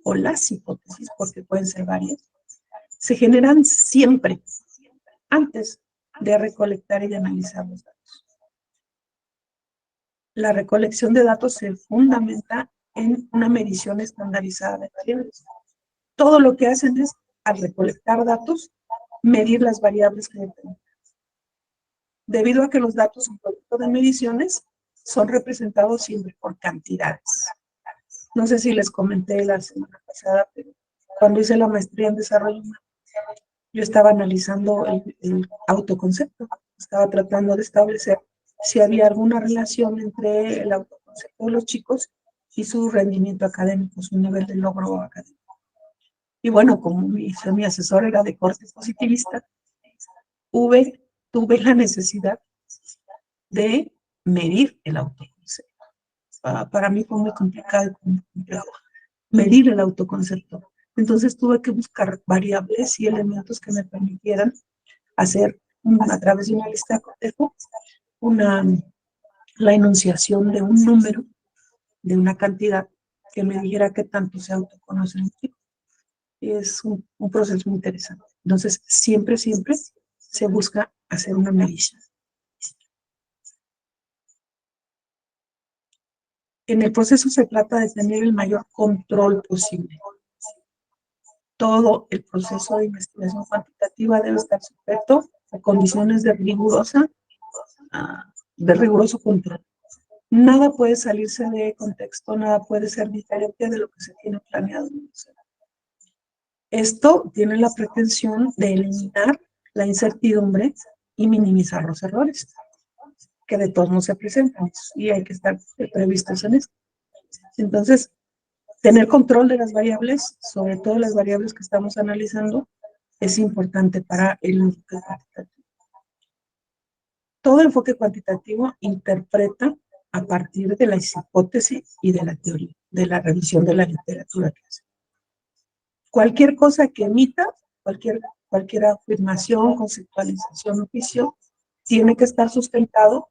o las hipótesis, porque pueden ser varias, se generan siempre antes de recolectar y de analizar los datos. La recolección de datos se fundamenta en una medición estandarizada de variables. Todo lo que hacen es, al recolectar datos, medir las variables que determinan. Debido a que los datos son producto de mediciones, son representados siempre por cantidades. No sé si les comenté la semana pasada, pero cuando hice la maestría en desarrollo humano, yo estaba analizando el autoconcepto, estaba tratando de establecer si había alguna relación entre el autoconcepto de los chicos y su rendimiento académico, su nivel de logro académico. Y bueno, como mi asesor era de corte positivista, tuve la necesidad de medir el autoconcepto. Para mí fue muy complicado medir el autoconcepto. Entonces tuve que buscar variables y elementos que me permitieran hacer a través de una lista de cotejo la enunciación de un número, de una cantidad que me dijera qué tanto se autoconoce el tipo. Es un proceso muy interesante. Entonces, siempre se busca hacer una medición. En el proceso se trata de tener el mayor control posible. Todo el proceso de investigación cuantitativa debe estar sujeto a condiciones de riguroso control. Nada puede salirse de contexto, nada puede ser diferente de lo que se tiene planeado. Esto tiene la pretensión de eliminar la incertidumbre y minimizar los errores, que de todos no se presentan, y hay que estar previstos en esto. Entonces, Tener control de las variables, sobre todo las variables que estamos analizando, es importante para el enfoque cuantitativo. Todo enfoque cuantitativo interpreta a partir de las hipótesis y de la teoría, de la revisión de la literatura que hace. Cualquier cosa que emita, cualquier afirmación, conceptualización o juicio, tiene que estar sustentado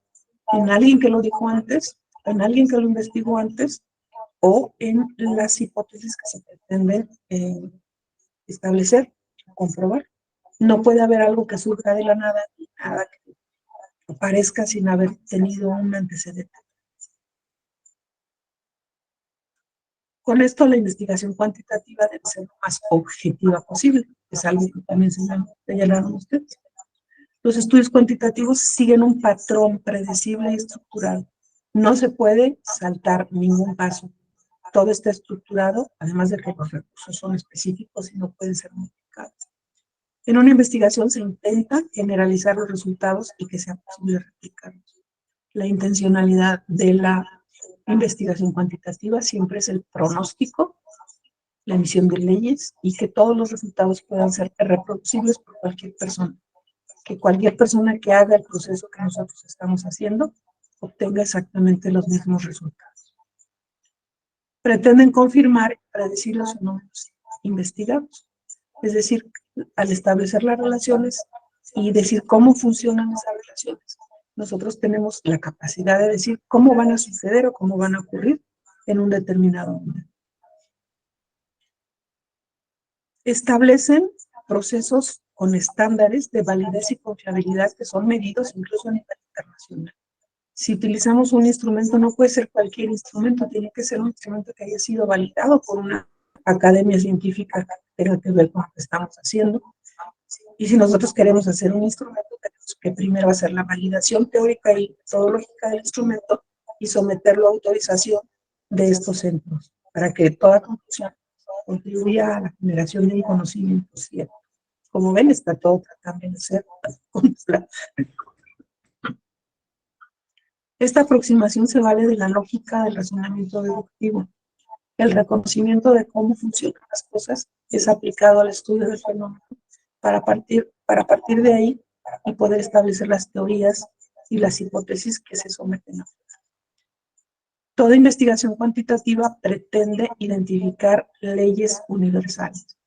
en alguien que lo dijo antes, en alguien que lo investigó antes, o en las hipótesis que se pretenden establecer, comprobar. No puede haber algo que surja de la nada, nada que aparezca sin haber tenido un antecedente. Con esto, la investigación cuantitativa debe ser lo más objetiva posible. Es algo que también señalaron ustedes. Los estudios cuantitativos siguen un patrón predecible y estructurado. No se puede saltar ningún paso. Todo está estructurado, además de que los recursos son específicos y no pueden ser modificados. En una investigación se intenta generalizar los resultados y que sea posible replicarlos. La intencionalidad de la investigación cuantitativa siempre es el pronóstico, la emisión de leyes y que todos los resultados puedan ser reproducibles por cualquier persona. Que cualquier persona que haga el proceso que nosotros estamos haciendo obtenga exactamente los mismos resultados. Pretenden confirmar y predecir los fenómenos investigados. Es decir, al establecer las relaciones y decir cómo funcionan esas relaciones, nosotros tenemos la capacidad de decir cómo van a suceder o cómo van a ocurrir en un determinado momento. Establecen procesos con estándares de validez y confiabilidad que son medidos incluso a nivel internacional. Si utilizamos un instrumento, no puede ser cualquier instrumento, tiene que ser un instrumento que haya sido validado por una academia científica que tenga que ver con lo que estamos haciendo. Y si nosotros queremos hacer un instrumento, tenemos que primero hacer la validación teórica y metodológica del instrumento y someterlo a autorización de estos centros, para que toda conclusión contribuya a la generación de un conocimiento cierto. Como ven, está todo tratando de ser. Esta aproximación se vale de la lógica del razonamiento deductivo. El reconocimiento de cómo funcionan las cosas es aplicado al estudio del fenómeno para partir de ahí y poder establecer las teorías y las hipótesis que se someten a. Toda investigación cuantitativa pretende identificar leyes universales.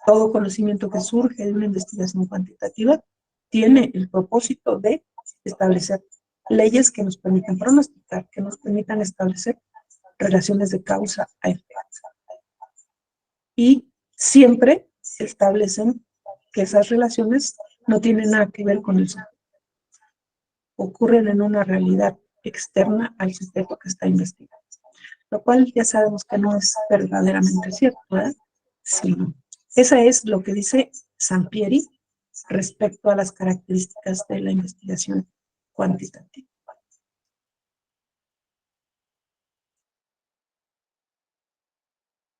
Todo conocimiento que surge de una investigación cuantitativa tiene el propósito de establecer leyes que nos permitan pronosticar, que nos permitan establecer relaciones de causa a efecto. Y siempre establecen que esas relaciones no tienen nada que ver con el sujeto. Ocurren en una realidad externa al sujeto que está investigando. Lo cual ya sabemos que no es verdaderamente cierto, ¿verdad? Sí. Esa es lo que dice Sampieri respecto a las características de la investigación cuantitativa.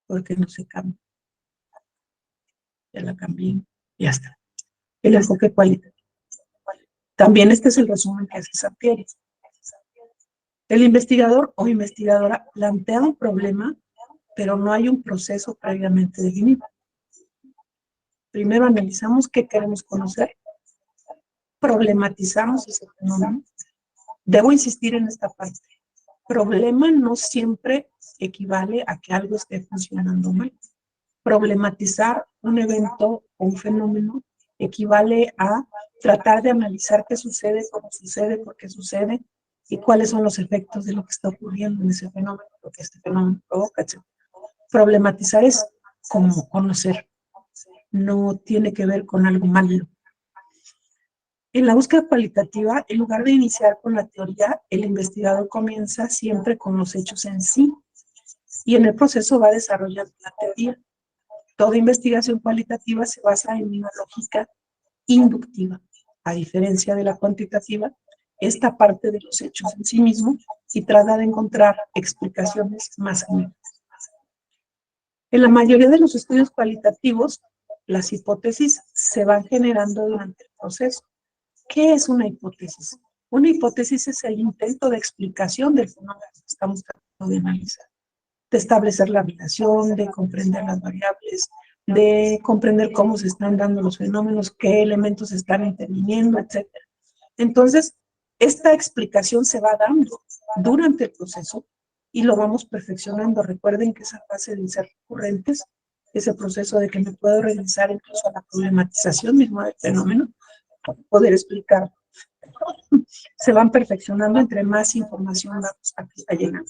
Porque no se cambia. Ya la cambié, ya está. El enfoque cualitativo. También este es el resumen que hace Sampieri. El investigador o investigadora plantea un problema, pero no hay un proceso previamente definido. Primero analizamos qué queremos conocer, problematizamos ese fenómeno. Debo insistir en esta parte. Problema no siempre equivale a que algo esté funcionando mal. Problematizar un evento o un fenómeno equivale a tratar de analizar qué sucede, cómo sucede, por qué sucede y cuáles son los efectos de lo que está ocurriendo en ese fenómeno, lo que este fenómeno provoca, etc. Problematizar es como conocer, no tiene que ver con algo malo. En la búsqueda cualitativa, en lugar de iniciar con la teoría, el investigador comienza siempre con los hechos en sí y en el proceso va desarrollando la teoría. Toda investigación cualitativa se basa en una lógica inductiva. A diferencia de la cuantitativa, esta parte de los hechos en sí mismo y trata de encontrar explicaciones más generales. En la mayoría de los estudios cualitativos, las hipótesis se van generando durante el proceso. ¿Qué es una hipótesis? Una hipótesis es el intento de explicación del fenómeno que estamos tratando de analizar. de establecer la relación, de comprender las variables, de comprender cómo se están dando los fenómenos, qué elementos están interviniendo, etc. Entonces, esta explicación se va dando durante el proceso y lo vamos perfeccionando. Recuerden que esa fase de ser recurrentes, ese proceso de que me puedo regresar incluso a la problematización misma del fenómeno, para poder explicar, se van perfeccionando entre más información vamos a llenar.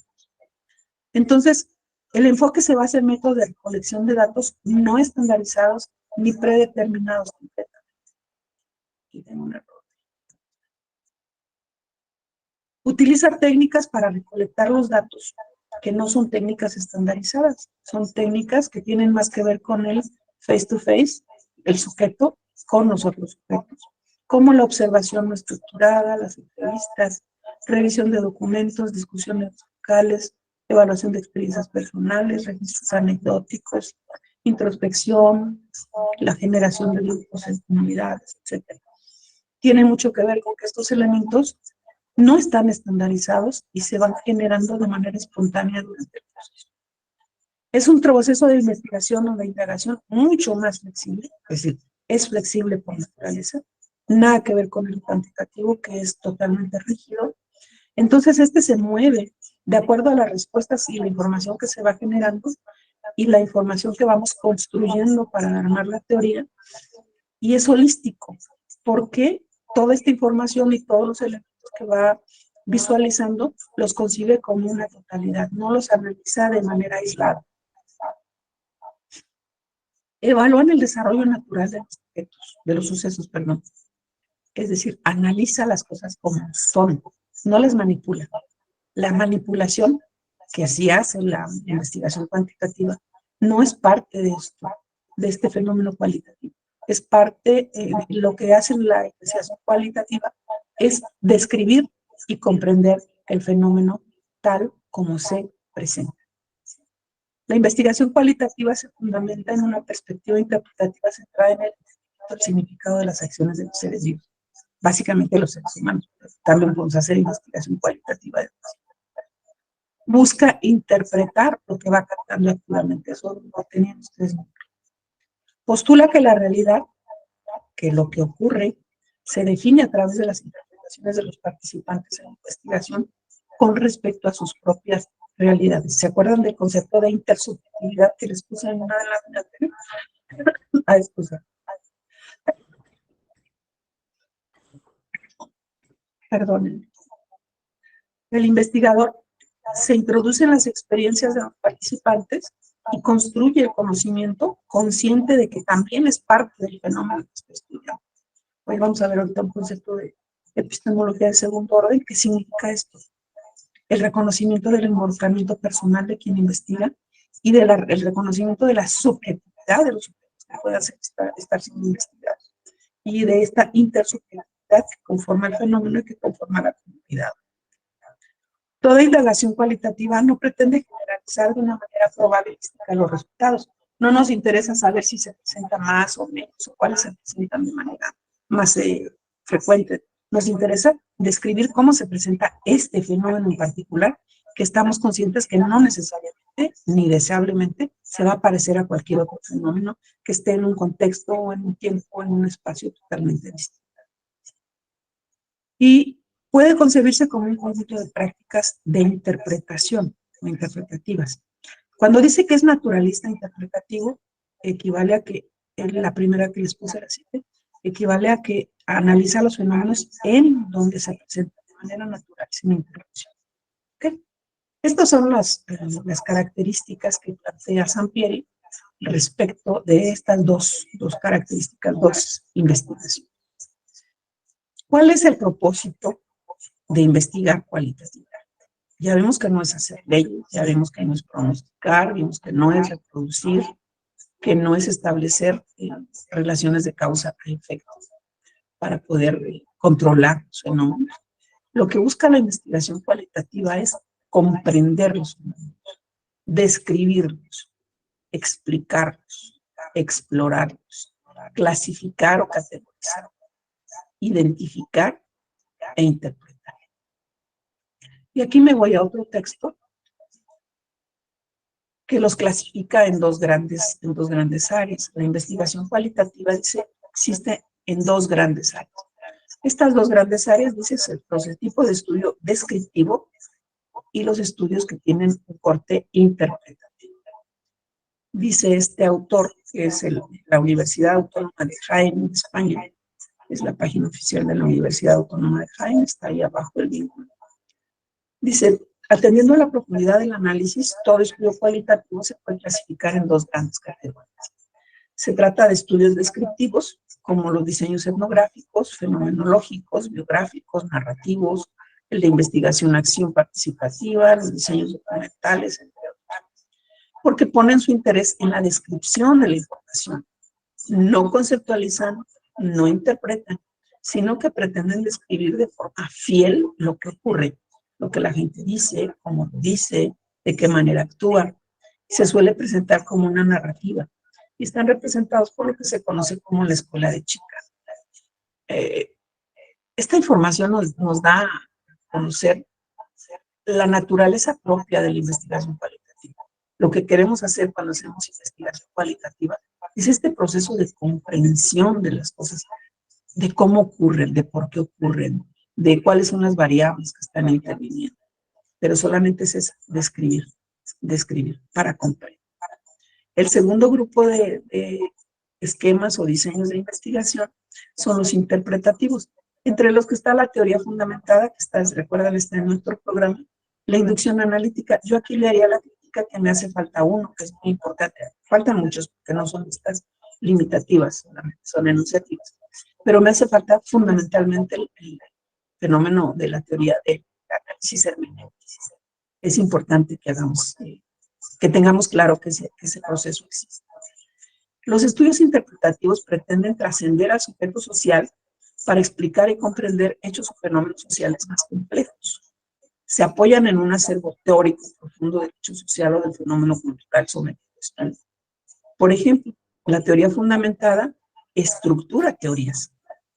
Entonces, el enfoque se basa en métodos de recolección de datos no estandarizados ni predeterminados completamente. Aquí tengo un error. Utilizar técnicas para recolectar los datos, que no son técnicas estandarizadas, son técnicas que tienen más que ver con el face-to-face, el sujeto con los otros sujetos, como la observación no estructurada, las entrevistas, revisión de documentos, discusiones locales, evaluación de experiencias personales, registros anecdóticos, introspección, la generación de grupos en comunidades, etc. Tiene mucho que ver con que estos elementos no están estandarizados y se van generando de manera espontánea durante el proceso. Es un proceso de investigación o de indagación mucho más flexible, es decir, es flexible por naturaleza, nada que ver con el cuantitativo, que es totalmente rígido. Entonces, este se mueve de acuerdo a las respuestas y la información que se va generando y la información que vamos construyendo para armar la teoría, y es holístico, porque toda esta información y todos los elementos que va visualizando los concibe como una totalidad, no los analiza de manera aislada. Evalúan el desarrollo natural de los objetos, de los sucesos, perdón. Es decir, analiza las cosas como son, no las manipula. La manipulación, que así hace la investigación cuantitativa, no es parte de esto, de este fenómeno cualitativo. Es parte, lo que hace la investigación cualitativa es describir y comprender el fenómeno tal como se presenta. La investigación cualitativa se fundamenta en una perspectiva interpretativa centrada en el significado de las acciones de los seres vivos, básicamente los seres humanos. También podemos hacer investigación cualitativa de los. Busca interpretar lo que va captando activamente, eso lo tenían ustedes. Postula que la realidad, que lo que ocurre, se define a través de las interpretaciones de los participantes en la investigación con respecto a sus propias realidades. ¿Se acuerdan del concepto de intersubjetividad que les puse en una de las anteriores? Excusa. Perdonen. El investigador se introduce en las experiencias de los participantes y construye el conocimiento consciente de que también es parte del fenómeno que está estudiando. Hoy vamos a ver ahorita un concepto de epistemología de segundo orden. ¿Qué significa esto? El reconocimiento del involucramiento personal de quien investiga y el reconocimiento de la subjetividad de los sujetos que puedan estar siendo investigados y de esta intersubjetividad que conforma el fenómeno y que conforma la comunidad. Toda indagación cualitativa no pretende generalizar de una manera probabilística los resultados. No nos interesa saber si se presenta más o menos o cuáles se presentan de manera más frecuente. Nos interesa describir cómo se presenta este fenómeno en particular, que estamos conscientes que no necesariamente ni deseablemente se va a parecer a cualquier otro fenómeno que esté en un contexto o en un tiempo o en un espacio totalmente distinto. Y puede concebirse como un conjunto de prácticas de interpretación o interpretativas. Cuando dice que es naturalista interpretativo, equivale a que, la primera que les puse la cita, equivale a que analiza los fenómenos en donde se presentan de manera natural, sin interrupción. ¿Okay? Estas son las características que plantea Sampieri respecto de estas dos características, dos investigaciones. ¿Cuál es el propósito de investigar cualitativamente? Ya vemos que no es hacer leyes, ya vemos que no es pronosticar, vimos que no es reproducir, que no es establecer relaciones de causa a efecto para poder controlar los fenómenos. Lo que busca la investigación cualitativa es comprender los fenómenos, describirlos, explicarlos, explorarlos, clasificar o categorizar, identificar e interpretar. Y aquí me voy a otro texto que los clasifica en dos grandes áreas. La investigación cualitativa dice existe en dos grandes áreas. Estas dos grandes áreas, dice, es el tipo de estudio descriptivo y los estudios que tienen un corte interpretativo. Dice este autor, que es la Universidad Autónoma de Jaén, en España, es la página oficial de la Universidad Autónoma de Jaén, está ahí abajo el vínculo. Dice, atendiendo a la profundidad del análisis, todo estudio cualitativo se puede clasificar en dos grandes categorías. Se trata de estudios descriptivos, como los diseños etnográficos, fenomenológicos, biográficos, narrativos, el de investigación-acción participativa, los diseños documentales, entre otros, porque ponen su interés en la descripción de la información. No conceptualizan, no interpretan, sino que pretenden describir de forma fiel lo que ocurre, lo que la gente dice, cómo lo dice, de qué manera actúa. Se suele presentar como una narrativa y están representados por lo que se conoce como la escuela de Chicago. Esta información nos da a conocer la naturaleza propia de la investigación cualitativa. Lo que queremos hacer cuando hacemos investigación cualitativa es este proceso de comprensión de las cosas, de cómo ocurren, de por qué ocurren, de cuáles son las variables que están interviniendo. Pero solamente es describir para comprender. El segundo grupo de esquemas o diseños de investigación son los interpretativos, entre los que está la teoría fundamentada, que recuerdan, está en nuestro programa, la inducción analítica. Yo aquí le haría la crítica que me hace falta uno, que es muy importante. Faltan muchos, porque no son estas limitativas, solamente son enunciativas. Pero me hace falta fundamentalmente el fenómeno de la teoría del análisis hermenéutico. Es importante que hagamos, que tengamos claro que ese proceso existe. Los estudios interpretativos pretenden trascender al sujeto social para explicar y comprender hechos o fenómenos sociales más complejos. Se apoyan en un acervo teórico profundo del hecho social o del fenómeno cultural sometido a estudio. Por ejemplo, la teoría fundamentada estructura teorías.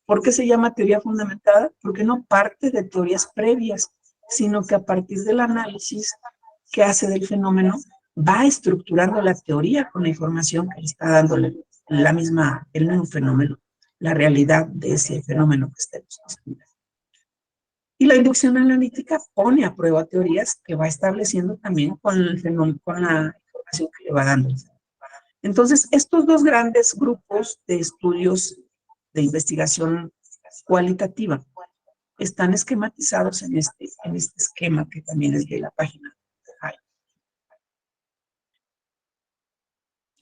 ¿Por qué se llama teoría fundamentada? Porque no parte de teorías previas, sino que a partir del análisis que hace del fenómeno, va estructurando la teoría con la información que le está dándole el mismo fenómeno, la realidad de ese fenómeno que estemos estudiando. Y la inducción analítica pone a prueba teorías que va estableciendo también con el fenómeno, con la información que le va dando. Entonces, estos dos grandes grupos de estudios de investigación cualitativa están esquematizados en este esquema que también es de la página.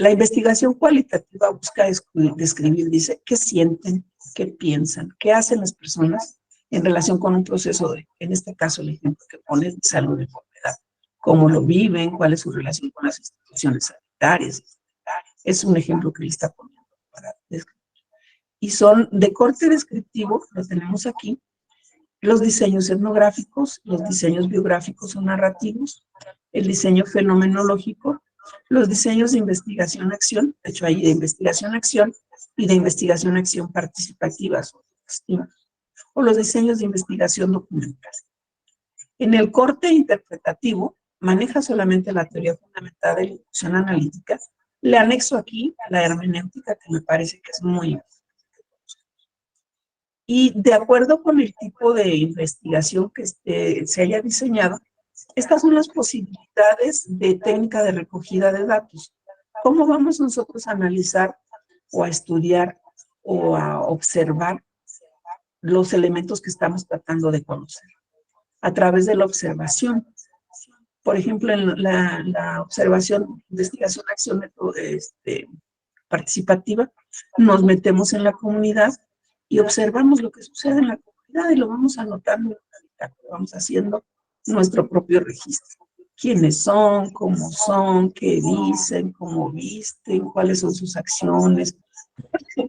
La investigación cualitativa busca describir, dice, qué sienten, qué piensan, qué hacen las personas en relación con un proceso en este caso, el ejemplo que pone, de salud y enfermedad, cómo lo viven, cuál es su relación con las instituciones sanitarias. Es un ejemplo que él está poniendo para describir. Y son de corte descriptivo, lo tenemos aquí, los diseños etnográficos, los diseños biográficos o narrativos, el diseño fenomenológico, los diseños de investigación-acción, de hecho hay de investigación-acción y de investigación-acción participativas o los diseños de investigación documental. En el corte interpretativo, maneja solamente la teoría fundamentada de la inducción analítica. Le anexo aquí la hermenéutica, que me parece que es muy importante. Y de acuerdo con el tipo de investigación que se haya diseñado, estas son las posibilidades de técnica de recogida de datos. ¿Cómo vamos nosotros a analizar o a estudiar o a observar los elementos que estamos tratando de conocer? A través de la observación. Por ejemplo, en la observación, investigación, acción participativa, nos metemos en la comunidad y observamos lo que sucede en la comunidad y lo vamos anotando, vamos haciendo nuestro propio registro. ¿Quiénes son? ¿Cómo son? ¿Qué dicen? ¿Cómo visten? ¿Cuáles son sus acciones?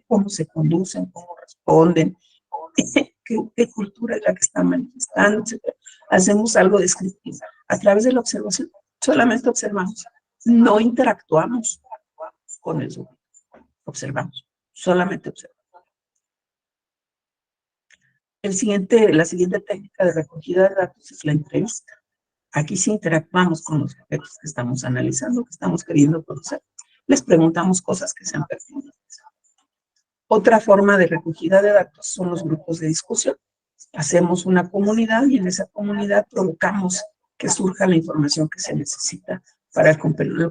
¿Cómo se conducen? ¿Cómo responden? ¿Qué cultura es la que están manifestando? Etcétera. Hacemos algo descriptivo. A través de la observación, solamente observamos. No interactuamos con el sujeto. Observamos. Solamente observamos. La siguiente técnica de recogida de datos es la entrevista. Aquí sí interactuamos con los objetos que estamos analizando, que estamos queriendo conocer. Les preguntamos cosas que sean pertinentes. Otra forma de recogida de datos son los grupos de discusión. Hacemos una comunidad y en esa comunidad provocamos que surja la información que se necesita para el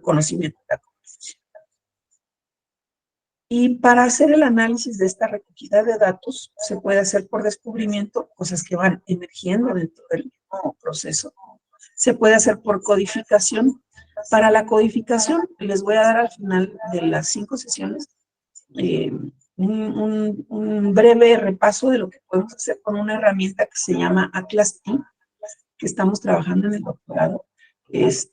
conocimiento de la computación. Y para hacer el análisis de esta recogida de datos, se puede hacer por descubrimiento, cosas que van emergiendo dentro del mismo proceso. Se puede hacer por codificación. Para la codificación, les voy a dar al final de las 5 sesiones un breve repaso de lo que podemos hacer con una herramienta que se llama Atlas T, que estamos trabajando en el doctorado. Es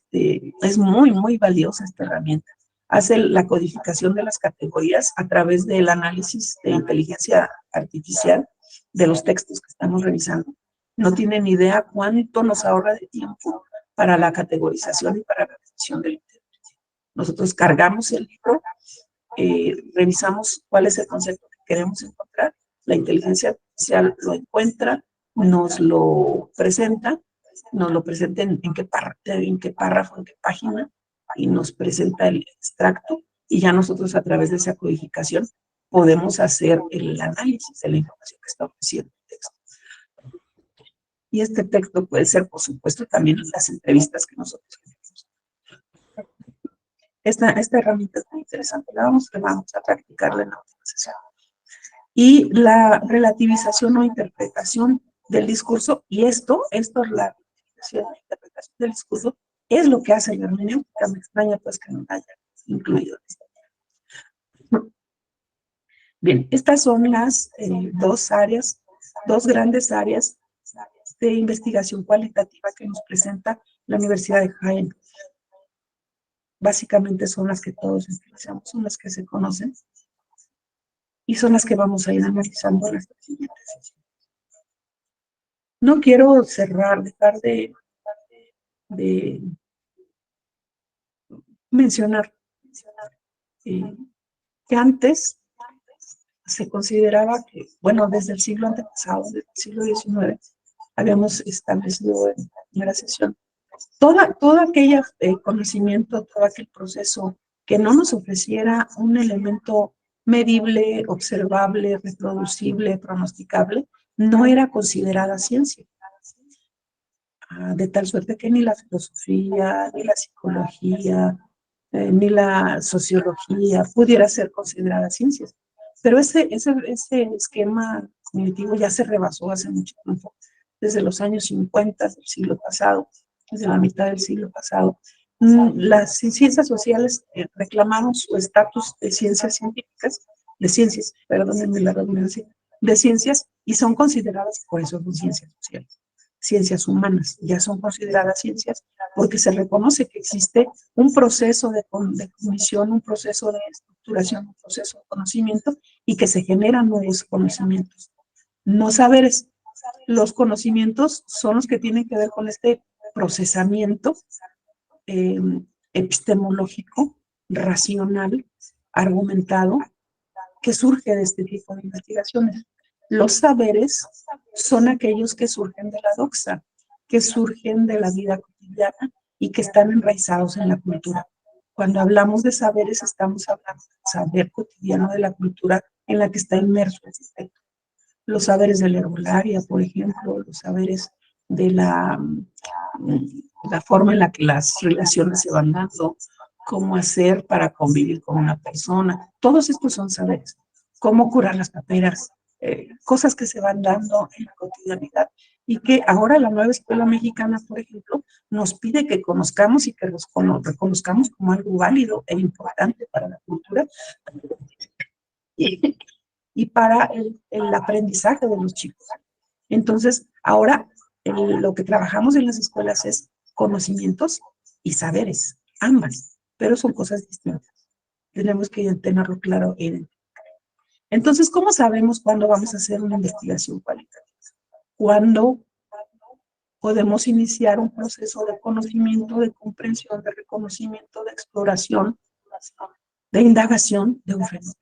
muy, muy valiosa esta herramienta. Hace la codificación de las categorías a través del análisis de inteligencia artificial de los textos que estamos revisando. No tienen idea cuánto nos ahorra de tiempo para la categorización y para la revisión del intérprete. Nosotros cargamos el libro, revisamos cuál es el concepto que queremos encontrar, la inteligencia artificial lo encuentra, nos lo presenta en qué párrafo, en qué página, y nos presenta el extracto, y ya nosotros a través de esa codificación podemos hacer el análisis de la información que está ofreciendo el texto. Y este texto puede ser, por supuesto, también en las entrevistas que nosotros tenemos. Esta herramienta es muy interesante, vamos a practicarla en la última sesión. Y la relativización o interpretación del discurso, y esto es la relativización o interpretación del discurso, es lo que hace la hermenéutica. Me extraña pues que no haya incluido esto. Bien, estas son las dos grandes áreas de investigación cualitativa que nos presenta la Universidad de Jaén. Básicamente son las que todos utilizamos, son las que se conocen y son las que vamos a ir analizando en las siguientes sesiones. No quiero dejar de mencionar que antes se consideraba que, bueno, desde el siglo antepasado, desde el siglo XIX, habíamos establecido en la primera sesión todo aquel conocimiento, todo aquel proceso que no nos ofreciera un elemento medible, observable, reproducible, pronosticable, no era considerada ciencia. De tal suerte que ni la filosofía, ni la psicología, ni la sociología pudiera ser considerada ciencias. Pero ese esquema cognitivo ya se rebasó hace mucho tiempo, desde los años 50 del siglo pasado, desde la mitad del siglo pasado. Las ciencias sociales reclamaron su estatus de ciencias científicas, perdónenme la redundancia, de ciencias, y son consideradas, por eso son ciencias sociales. Ciencias humanas ya son consideradas ciencias porque se reconoce que existe un proceso de cognición, un proceso de estructuración, un proceso de conocimiento y que se generan nuevos conocimientos, no saberes. Los conocimientos son los que tienen que ver con este procesamiento epistemológico, racional, argumentado, que surge de este tipo de investigaciones. Los saberes son aquellos que surgen de la doxa, que surgen de la vida cotidiana y que están enraizados en la cultura. Cuando hablamos de saberes, estamos hablando del saber cotidiano de la cultura en la que está inmerso el sujeto. Los saberes de la herbolaria, por ejemplo, los saberes de la forma en la que las relaciones se van dando, cómo hacer para convivir con una persona. Todos estos son saberes. Cómo curar las paperas, cosas que se van dando en la cotidianidad y que ahora la nueva escuela mexicana, por ejemplo, nos pide que conozcamos y que los reconozcamos como algo válido e importante para la cultura y para el aprendizaje de los chicos. Entonces, ahora lo que trabajamos en las escuelas es conocimientos y saberes, ambas, pero son cosas distintas. Tenemos que tenerlo claro. Entonces, ¿cómo sabemos cuándo vamos a hacer una investigación cualitativa? Cuando podemos iniciar un proceso de conocimiento, de comprensión, de reconocimiento, de exploración, de indagación de un fenómeno.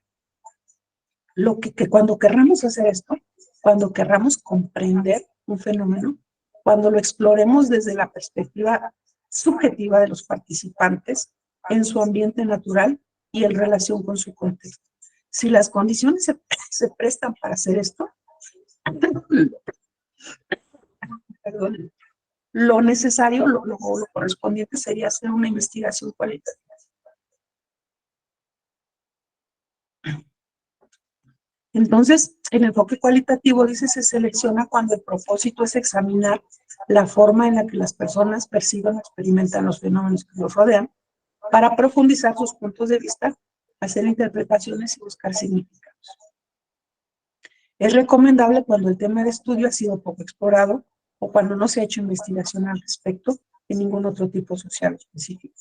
Que cuando querramos hacer esto, cuando querramos comprender un fenómeno, cuando lo exploremos desde la perspectiva subjetiva de los participantes en su ambiente natural y en relación con su contexto. Si las condiciones se prestan para hacer esto, perdón, lo necesario, lo correspondiente sería hacer una investigación cualitativa. Entonces, el enfoque cualitativo, dice, se selecciona cuando el propósito es examinar la forma en la que las personas perciben o experimentan los fenómenos que los rodean, para profundizar sus puntos de vista, hacer interpretaciones y buscar significados. Es recomendable cuando el tema de estudio ha sido poco explorado o cuando no se ha hecho investigación al respecto en ningún otro tipo social específico.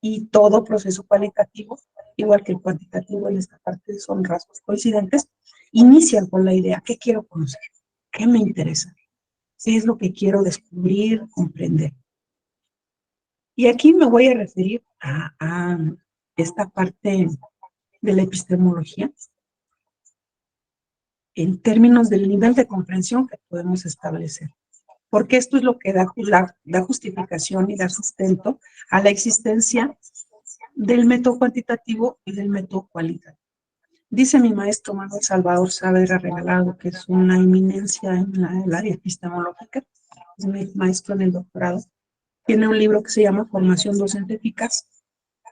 Y todo proceso cualitativo, igual que el cuantitativo en esta parte son rasgos coincidentes, inician con la idea: ¿qué quiero conocer? ¿Qué me interesa? ¿Qué es lo que quiero descubrir, comprender? Y aquí me voy a referir a esta parte de la epistemología en términos del nivel de comprensión que podemos establecer. Porque esto es lo que da justificación y da sustento a la existencia del método cuantitativo y del método cualitativo. Dice mi maestro Manuel Salvador Saavedra Regalado, que es una eminencia en el área epistemológica, es mi maestro en el doctorado. Tiene un libro que se llama Formación Docente Eficaz.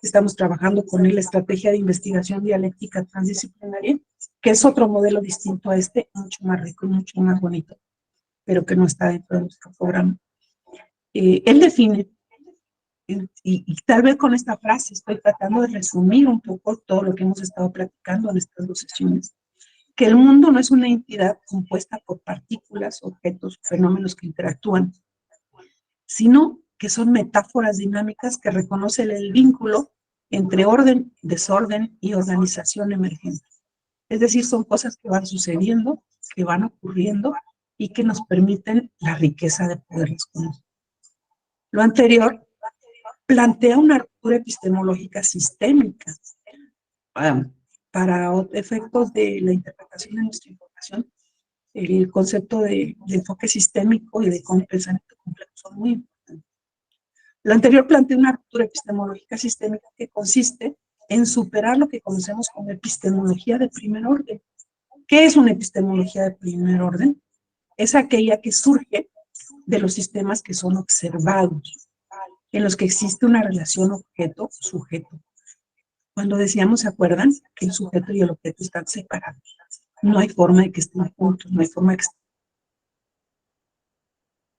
Estamos trabajando con él la estrategia de investigación dialéctica transdisciplinaria, que es otro modelo distinto a este, mucho más rico y mucho más bonito, pero que no está dentro de nuestro programa. Él define, y tal vez con esta frase estoy tratando de resumir un poco todo lo que hemos estado platicando en estas 2 sesiones, que el mundo no es una entidad compuesta por partículas, objetos, fenómenos que interactúan, sino que son metáforas dinámicas que reconocen el vínculo entre orden, desorden y organización emergente. Es decir, son cosas que van sucediendo, que van ocurriendo y que nos permiten la riqueza de poderlas conocer. Lo anterior plantea una ruptura epistemológica sistémica para efectos de la interpretación de nuestra información. El concepto de enfoque sistémico y de pensamiento complejo son muy importantes. Lo anterior plantea una ruptura epistemológica sistémica que consiste en superar lo que conocemos como epistemología de primer orden. ¿Qué es una epistemología de primer orden? Es aquella que surge de los sistemas que son observados, en los que existe una relación objeto-sujeto. Cuando decíamos, ¿se acuerdan? Que el sujeto y el objeto están separados. No hay forma de que estén juntos, no hay forma de que estén.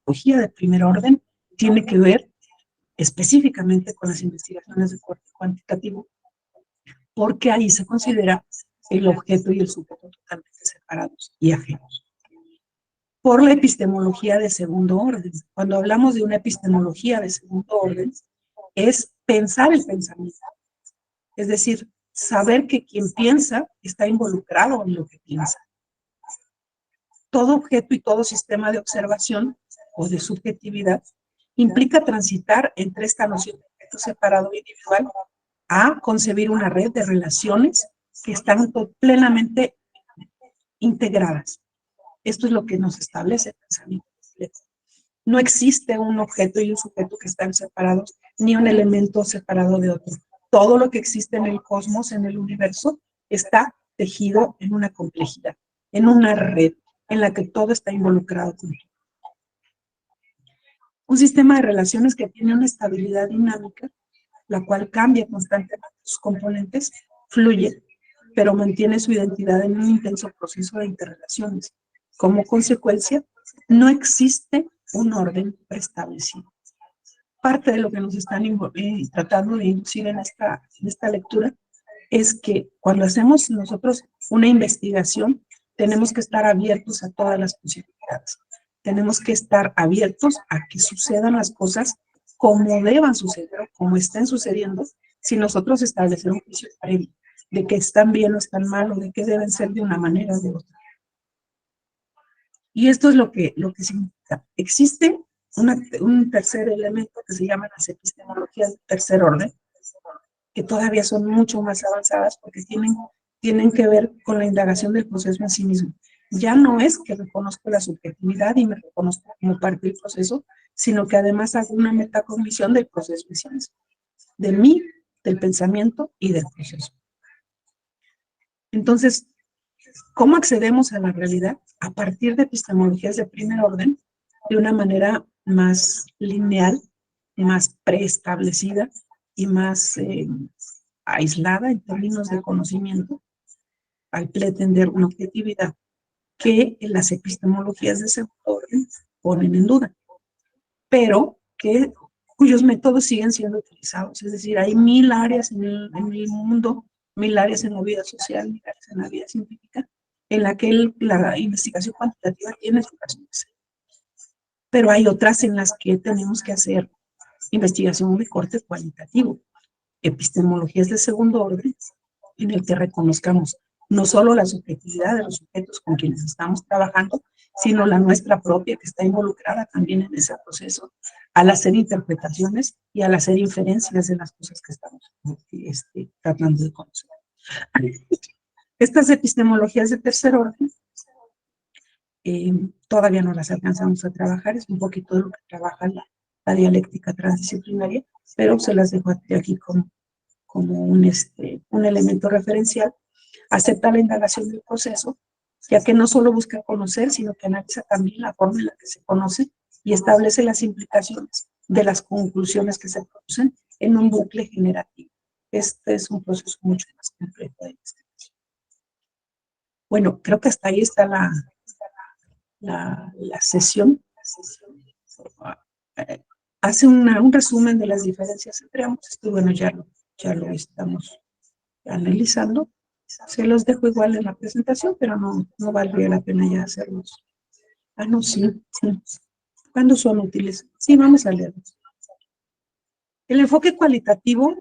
La epistemología de primer orden tiene que ver específicamente con las investigaciones de corte cuantitativo, porque ahí se considera el objeto y el sujeto totalmente separados y ajenos. Por la epistemología de segundo orden. Cuando hablamos de una epistemología de segundo orden, es pensar el pensamiento. Es decir, saber que quien piensa está involucrado en lo que piensa. Todo objeto y todo sistema de observación o de subjetividad implica transitar entre esta noción de objeto separado e individual a concebir una red de relaciones que están plenamente integradas. Esto es lo que nos establece el pensamiento completo. No existe un objeto y un sujeto que están separados, ni un elemento separado de otro. Todo lo que existe en el cosmos, en el universo, está tejido en una complejidad, en una red, en la que todo está involucrado con todo. Un sistema de relaciones que tiene una estabilidad dinámica, la cual cambia constantemente sus componentes, fluye, pero mantiene su identidad en un intenso proceso de interrelaciones. Como consecuencia, no existe un orden preestablecido. Parte de lo que nos están tratando de inducir en esta lectura es que cuando hacemos nosotros una investigación, tenemos que estar abiertos a todas las posibilidades. Tenemos que estar abiertos a que sucedan las cosas como deban suceder o como estén sucediendo, si nosotros establecemos un juicio previo de que están bien o están mal o de que deben ser de una manera o de otra. Y esto es lo que significa. Existe un tercer elemento que se llama las epistemologías de tercer orden, que todavía son mucho más avanzadas porque tienen que ver con la indagación del proceso en sí mismo. ya no es que reconozco la subjetividad y me reconozco como parte del proceso, sino que además hago una metacognición del proceso en sí mismo, de mí, del pensamiento y del proceso. Entonces, ¿cómo accedemos a la realidad? A partir de epistemologías de primer orden, de una manera más lineal, más preestablecida y más aislada en términos de conocimiento, al pretender una objetividad que las epistemologías de segundo orden ponen en duda, pero cuyos métodos siguen siendo utilizados. Es decir, hay 1000 áreas en el mundo, 1000 áreas en la vida social, 1000 áreas en la vida científica, en la que la investigación cuantitativa tiene su razón de ser. Pero hay otras en las que tenemos que hacer investigación de corte cualitativo, epistemologías de segundo orden, en el que reconozcamos no solo la subjetividad de los sujetos con quienes estamos trabajando, sino la nuestra propia, que está involucrada también en ese proceso, al hacer interpretaciones y al hacer inferencias de las cosas que estamos tratando de conocer. Estas epistemologías de tercer orden todavía no las alcanzamos a trabajar, es un poquito de lo que trabaja la dialéctica transdisciplinaria, pero se las dejo aquí como un elemento referencial. Acepta la indagación del proceso, ya que no solo busca conocer, sino que analiza también la forma en la que se conoce y establece las implicaciones de las conclusiones que se producen en un bucle generativo. Este es un proceso mucho más complejo de investigación. Bueno, creo que hasta ahí está la sesión. Hace un resumen de las diferencias entre ambos. Bueno, ya lo estamos analizando. Se los dejo igual en la presentación, pero no valdría la pena ya hacerlos. Ah, no, sí. ¿Cuándo son útiles? Sí, vamos a leerlos. El enfoque cualitativo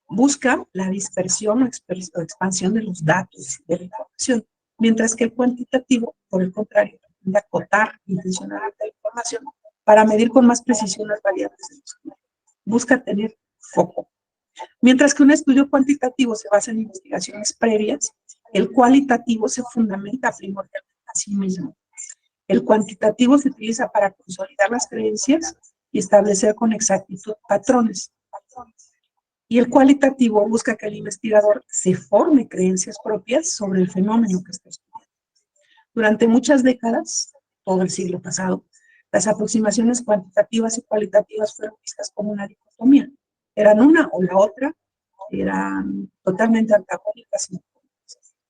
busca la dispersión o expansión de los datos, de la información, mientras que el cuantitativo, por el contrario, pretende acotar intencionalmente la información para medir con más precisión las variables de los datos. Busca tener foco. Mientras que un estudio cuantitativo se basa en investigaciones previas, el cualitativo se fundamenta primordialmente a sí mismo. El cuantitativo se utiliza para consolidar las creencias y establecer con exactitud patrones. Y el cualitativo busca que el investigador se forme creencias propias sobre el fenómeno que está estudiando. Durante muchas décadas, todo el siglo pasado, las aproximaciones cuantitativas y cualitativas fueron vistas como una dicotomía. Eran una o la otra, eran totalmente antagónicas.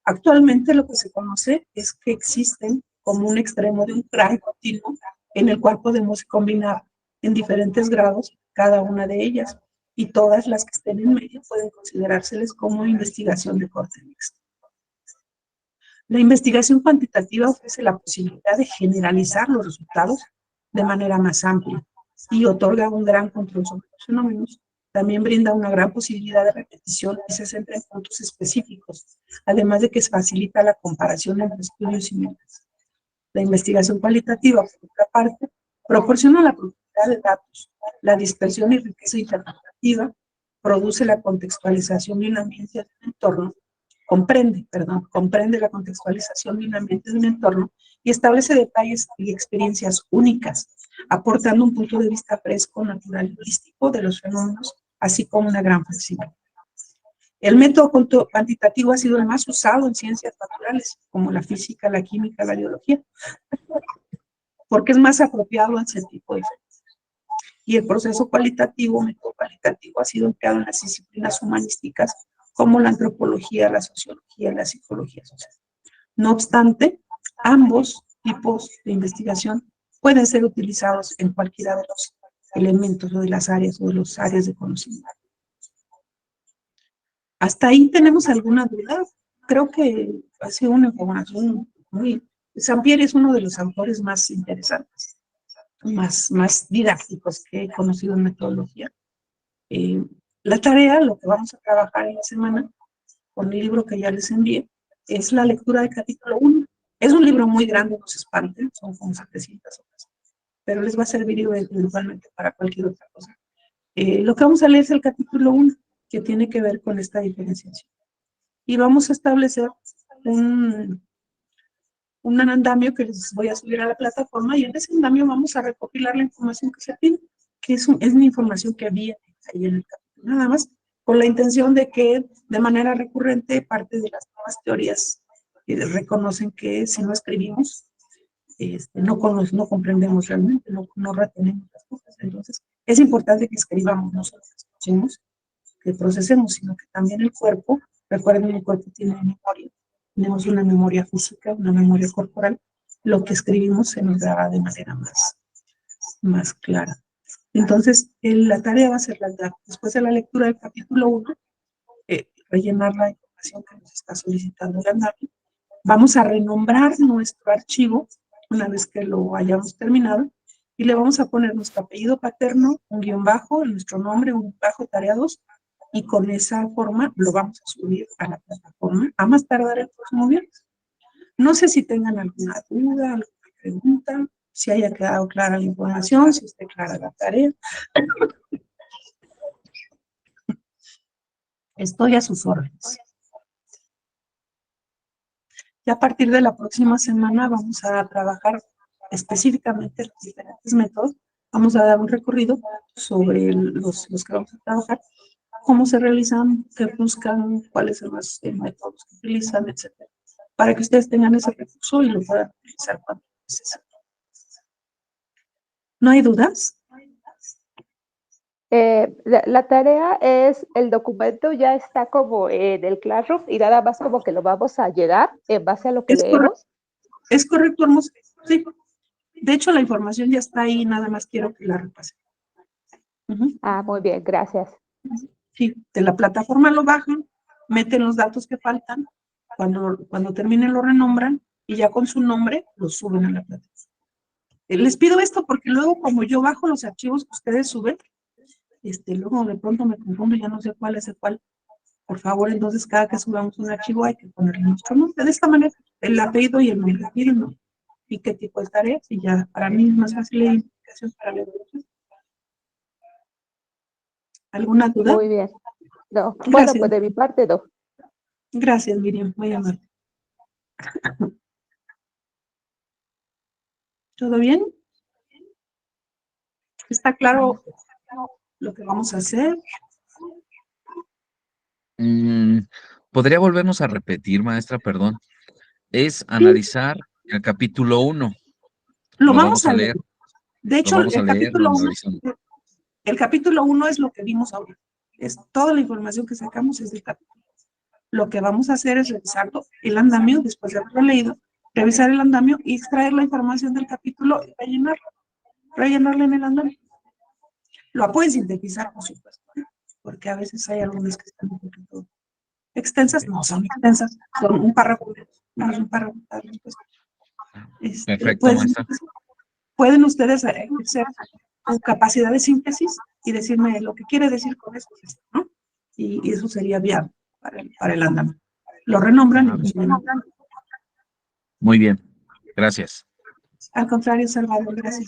Actualmente lo que se conoce es que existen como un extremo de un gran continuo en el cual podemos combinar en diferentes grados cada una de ellas, y todas las que estén en medio pueden considerárseles como investigación de corte mixto. La investigación cuantitativa ofrece la posibilidad de generalizar los resultados de manera más amplia y otorga un gran control sobre los fenómenos. También brinda una gran posibilidad de repetición y se centra en puntos específicos, además de que facilita la comparación entre estudios similares. La investigación cualitativa, por otra parte, proporciona la profundidad de datos, la dispersión y riqueza interpretativa, produce la contextualización de un ambiente de un entorno, comprende la contextualización de un ambiente de un entorno y establece detalles y experiencias únicas, aportando un punto de vista fresco, natural y holístico de los fenómenos, así como una gran flexibilidad. El método cuantitativo ha sido el más usado en ciencias naturales, como la física, la química, la biología, porque es más apropiado a ese tipo de fenómenos. Y el proceso cualitativo, método cualitativo, ha sido empleado en las disciplinas humanísticas, como la antropología, la sociología y la psicología social. No obstante, ambos tipos de investigación pueden ser utilizados en cualquiera de los elementos o de las áreas o de los áreas de conocimiento. ¿Hasta ahí tenemos alguna duda? Creo que ha sido una información muy... Sampieri es uno de los autores más interesantes, más didácticos que he conocido en metodología. La tarea, lo que vamos a trabajar en la semana, con el libro que ya les envié, es la lectura del capítulo 1. Es un libro muy grande, no se espanten, son como 700 hojas, pero les va a servir eventualmente para cualquier otra cosa. Lo que vamos a leer es el capítulo 1, que tiene que ver con esta diferenciación. Y vamos a establecer un andamio que les voy a subir a la plataforma, y en ese andamio vamos a recopilar la información que se pide, que es una información que había ahí en el capítulo, nada más con la intención de que de manera recurrente parte de las nuevas teorías reconocen que si no escribimos, no comprendemos realmente, no retenemos las cosas. Entonces, es importante que escribamos, no solo que escuchemos, que procesemos, sino que también el cuerpo, recuerden, el cuerpo tiene memoria, tenemos una memoria física, una memoria corporal, lo que escribimos se nos graba de manera más clara. Entonces, la tarea va a ser después de la lectura del capítulo 1, rellenar la información que nos está solicitando el andamio. Vamos a renombrar nuestro archivo una vez que lo hayamos terminado y le vamos a poner nuestro apellido paterno, un guión bajo, nuestro nombre, un bajo, tarea 2, y con esa forma lo vamos a subir a la plataforma a más tardar el próximo viernes. No sé si tengan alguna duda, alguna pregunta, si haya quedado clara la información, si esté clara la tarea. Estoy a sus órdenes. Y a partir de la próxima semana vamos a trabajar específicamente los diferentes métodos. Vamos a dar un recorrido sobre los que vamos a trabajar, cómo se realizan, qué buscan, cuáles son los métodos que utilizan, etcétera, para que ustedes tengan ese recurso y lo puedan utilizar cuando necesiten. ¿No hay dudas? La tarea es, el documento ya está como en el Classroom y nada más como que lo vamos a llenar en base a lo que leemos. Es correcto, hermoso. Sí. De hecho, la información ya está ahí, nada más quiero que la repasen. Ah, muy bien, gracias. Sí, de la plataforma lo bajan, meten los datos que faltan, cuando terminen lo renombran y ya con su nombre lo suben a la plataforma. Les pido esto porque luego como yo bajo los archivos que ustedes suben, luego de pronto me confundo y ya no sé cuál es el cuál. Por favor, entonces cada que subamos un archivo hay que ponerle nuestro nombre. De esta manera, el apellido y el nombre, ¿no? Y qué tipo de tareas, y ya para mí es más fácil la identificación para la evaluación. ¿Alguna duda? Muy bien. No, Gracias. bueno, pues de mi parte no. Gracias, Miriam, muy amable. ¿Todo bien? ¿Está claro lo que vamos a hacer? ¿Podría volvernos a repetir, maestra? Perdón. Es analizar el capítulo 1. Lo vamos a leer. De hecho, lo analizamos. El capítulo 1 es lo que vimos ahora. Es toda la información que sacamos es del capítulo. Lo que vamos a hacer es revisar el andamio, después de haberlo leído, revisar el andamio y extraer la información del capítulo y rellenarla en el andamio. Lo pueden sintetizar, por supuesto, porque a veces hay algunas que están un poquito extensas, no son extensas, son un párrafo, no es un párrafo. Perfecto, maestra. Pueden ustedes ejercer su capacidad de síntesis y decirme lo que quiere decir con eso, ¿no? Y eso sería viable para el andamio. Lo renombran y lo suben. Muy bien, gracias. Al contrario, Salvador, gracias.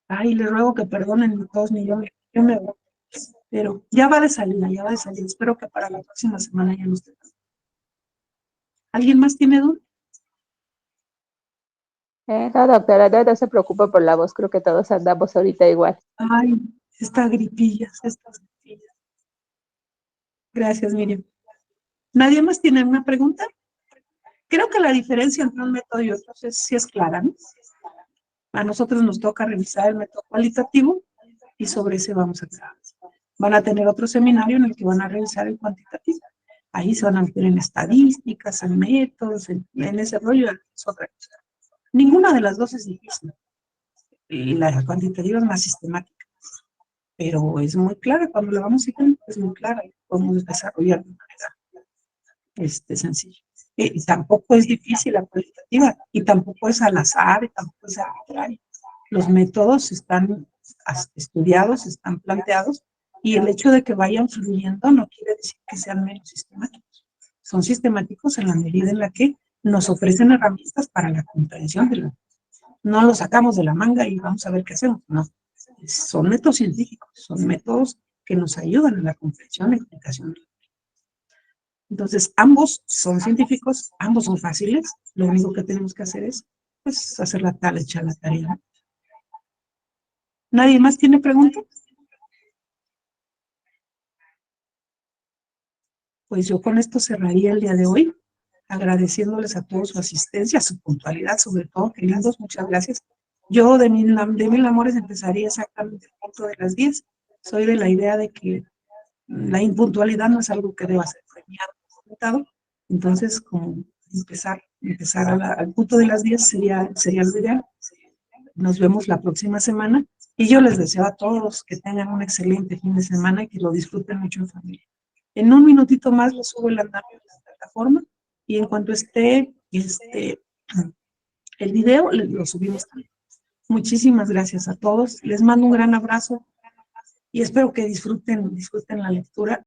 Ay, les ruego que perdonen todos ni yo me voy. Pero ya va de salida, ya va de salida. Espero que para la próxima semana ya no esté. ¿Alguien más tiene duda? No, doctora, no se preocupe por la voz, creo que todos andamos ahorita igual. Ay, estas gripillas. Gracias, Miriam. ¿Nadie más tiene una pregunta? Creo que la diferencia entre un método y otro sí es clara, ¿no? A nosotros nos toca revisar el método cualitativo y sobre ese vamos a trabajar. Van a tener otro seminario en el que van a revisar el cuantitativo. Ahí se van a meter en estadísticas, en métodos, en ese rollo, es otra cosa. Ninguna de las dos es difícil. Y la cuantitativa es más sistemática. Pero es muy clara, cuando la vamos siguiendo, es muy clara y podemos desarrollar de manera sencilla. Y tampoco es difícil la cualitativa, y tampoco es al azar, y tampoco es arbitrario. Los métodos están estudiados, están planteados, y el hecho de que vayan fluyendo no quiere decir que sean menos sistemáticos. Son sistemáticos en la medida en la que nos ofrecen herramientas para la comprensión de no lo sacamos de la manga y vamos a ver qué hacemos, no. Son métodos científicos, son métodos que nos ayudan en la comprensión y explicación. Entonces, ambos son científicos, ambos son fáciles. Lo único que tenemos que hacer es, pues, hacer la tarea, echar la tarea. ¿Nadie más tiene preguntas? Pues yo con esto cerraría el día de hoy, agradeciéndoles a todos su asistencia, su puntualidad, sobre todo, queridos, muchas gracias. Yo de Mil Amores empezaría exactamente el punto de las 10. Soy de la idea de que la impuntualidad no es algo que deba ser premiado o comentado. Entonces, como empezar al punto de las 10 sería lo ideal. Nos vemos la próxima semana y yo les deseo a todos que tengan un excelente fin de semana y que lo disfruten mucho en familia. En un minutito más les subo el andamio de la plataforma y en cuanto esté el video, lo subimos también. Muchísimas gracias a todos. Les mando un gran abrazo y espero que disfruten la lectura.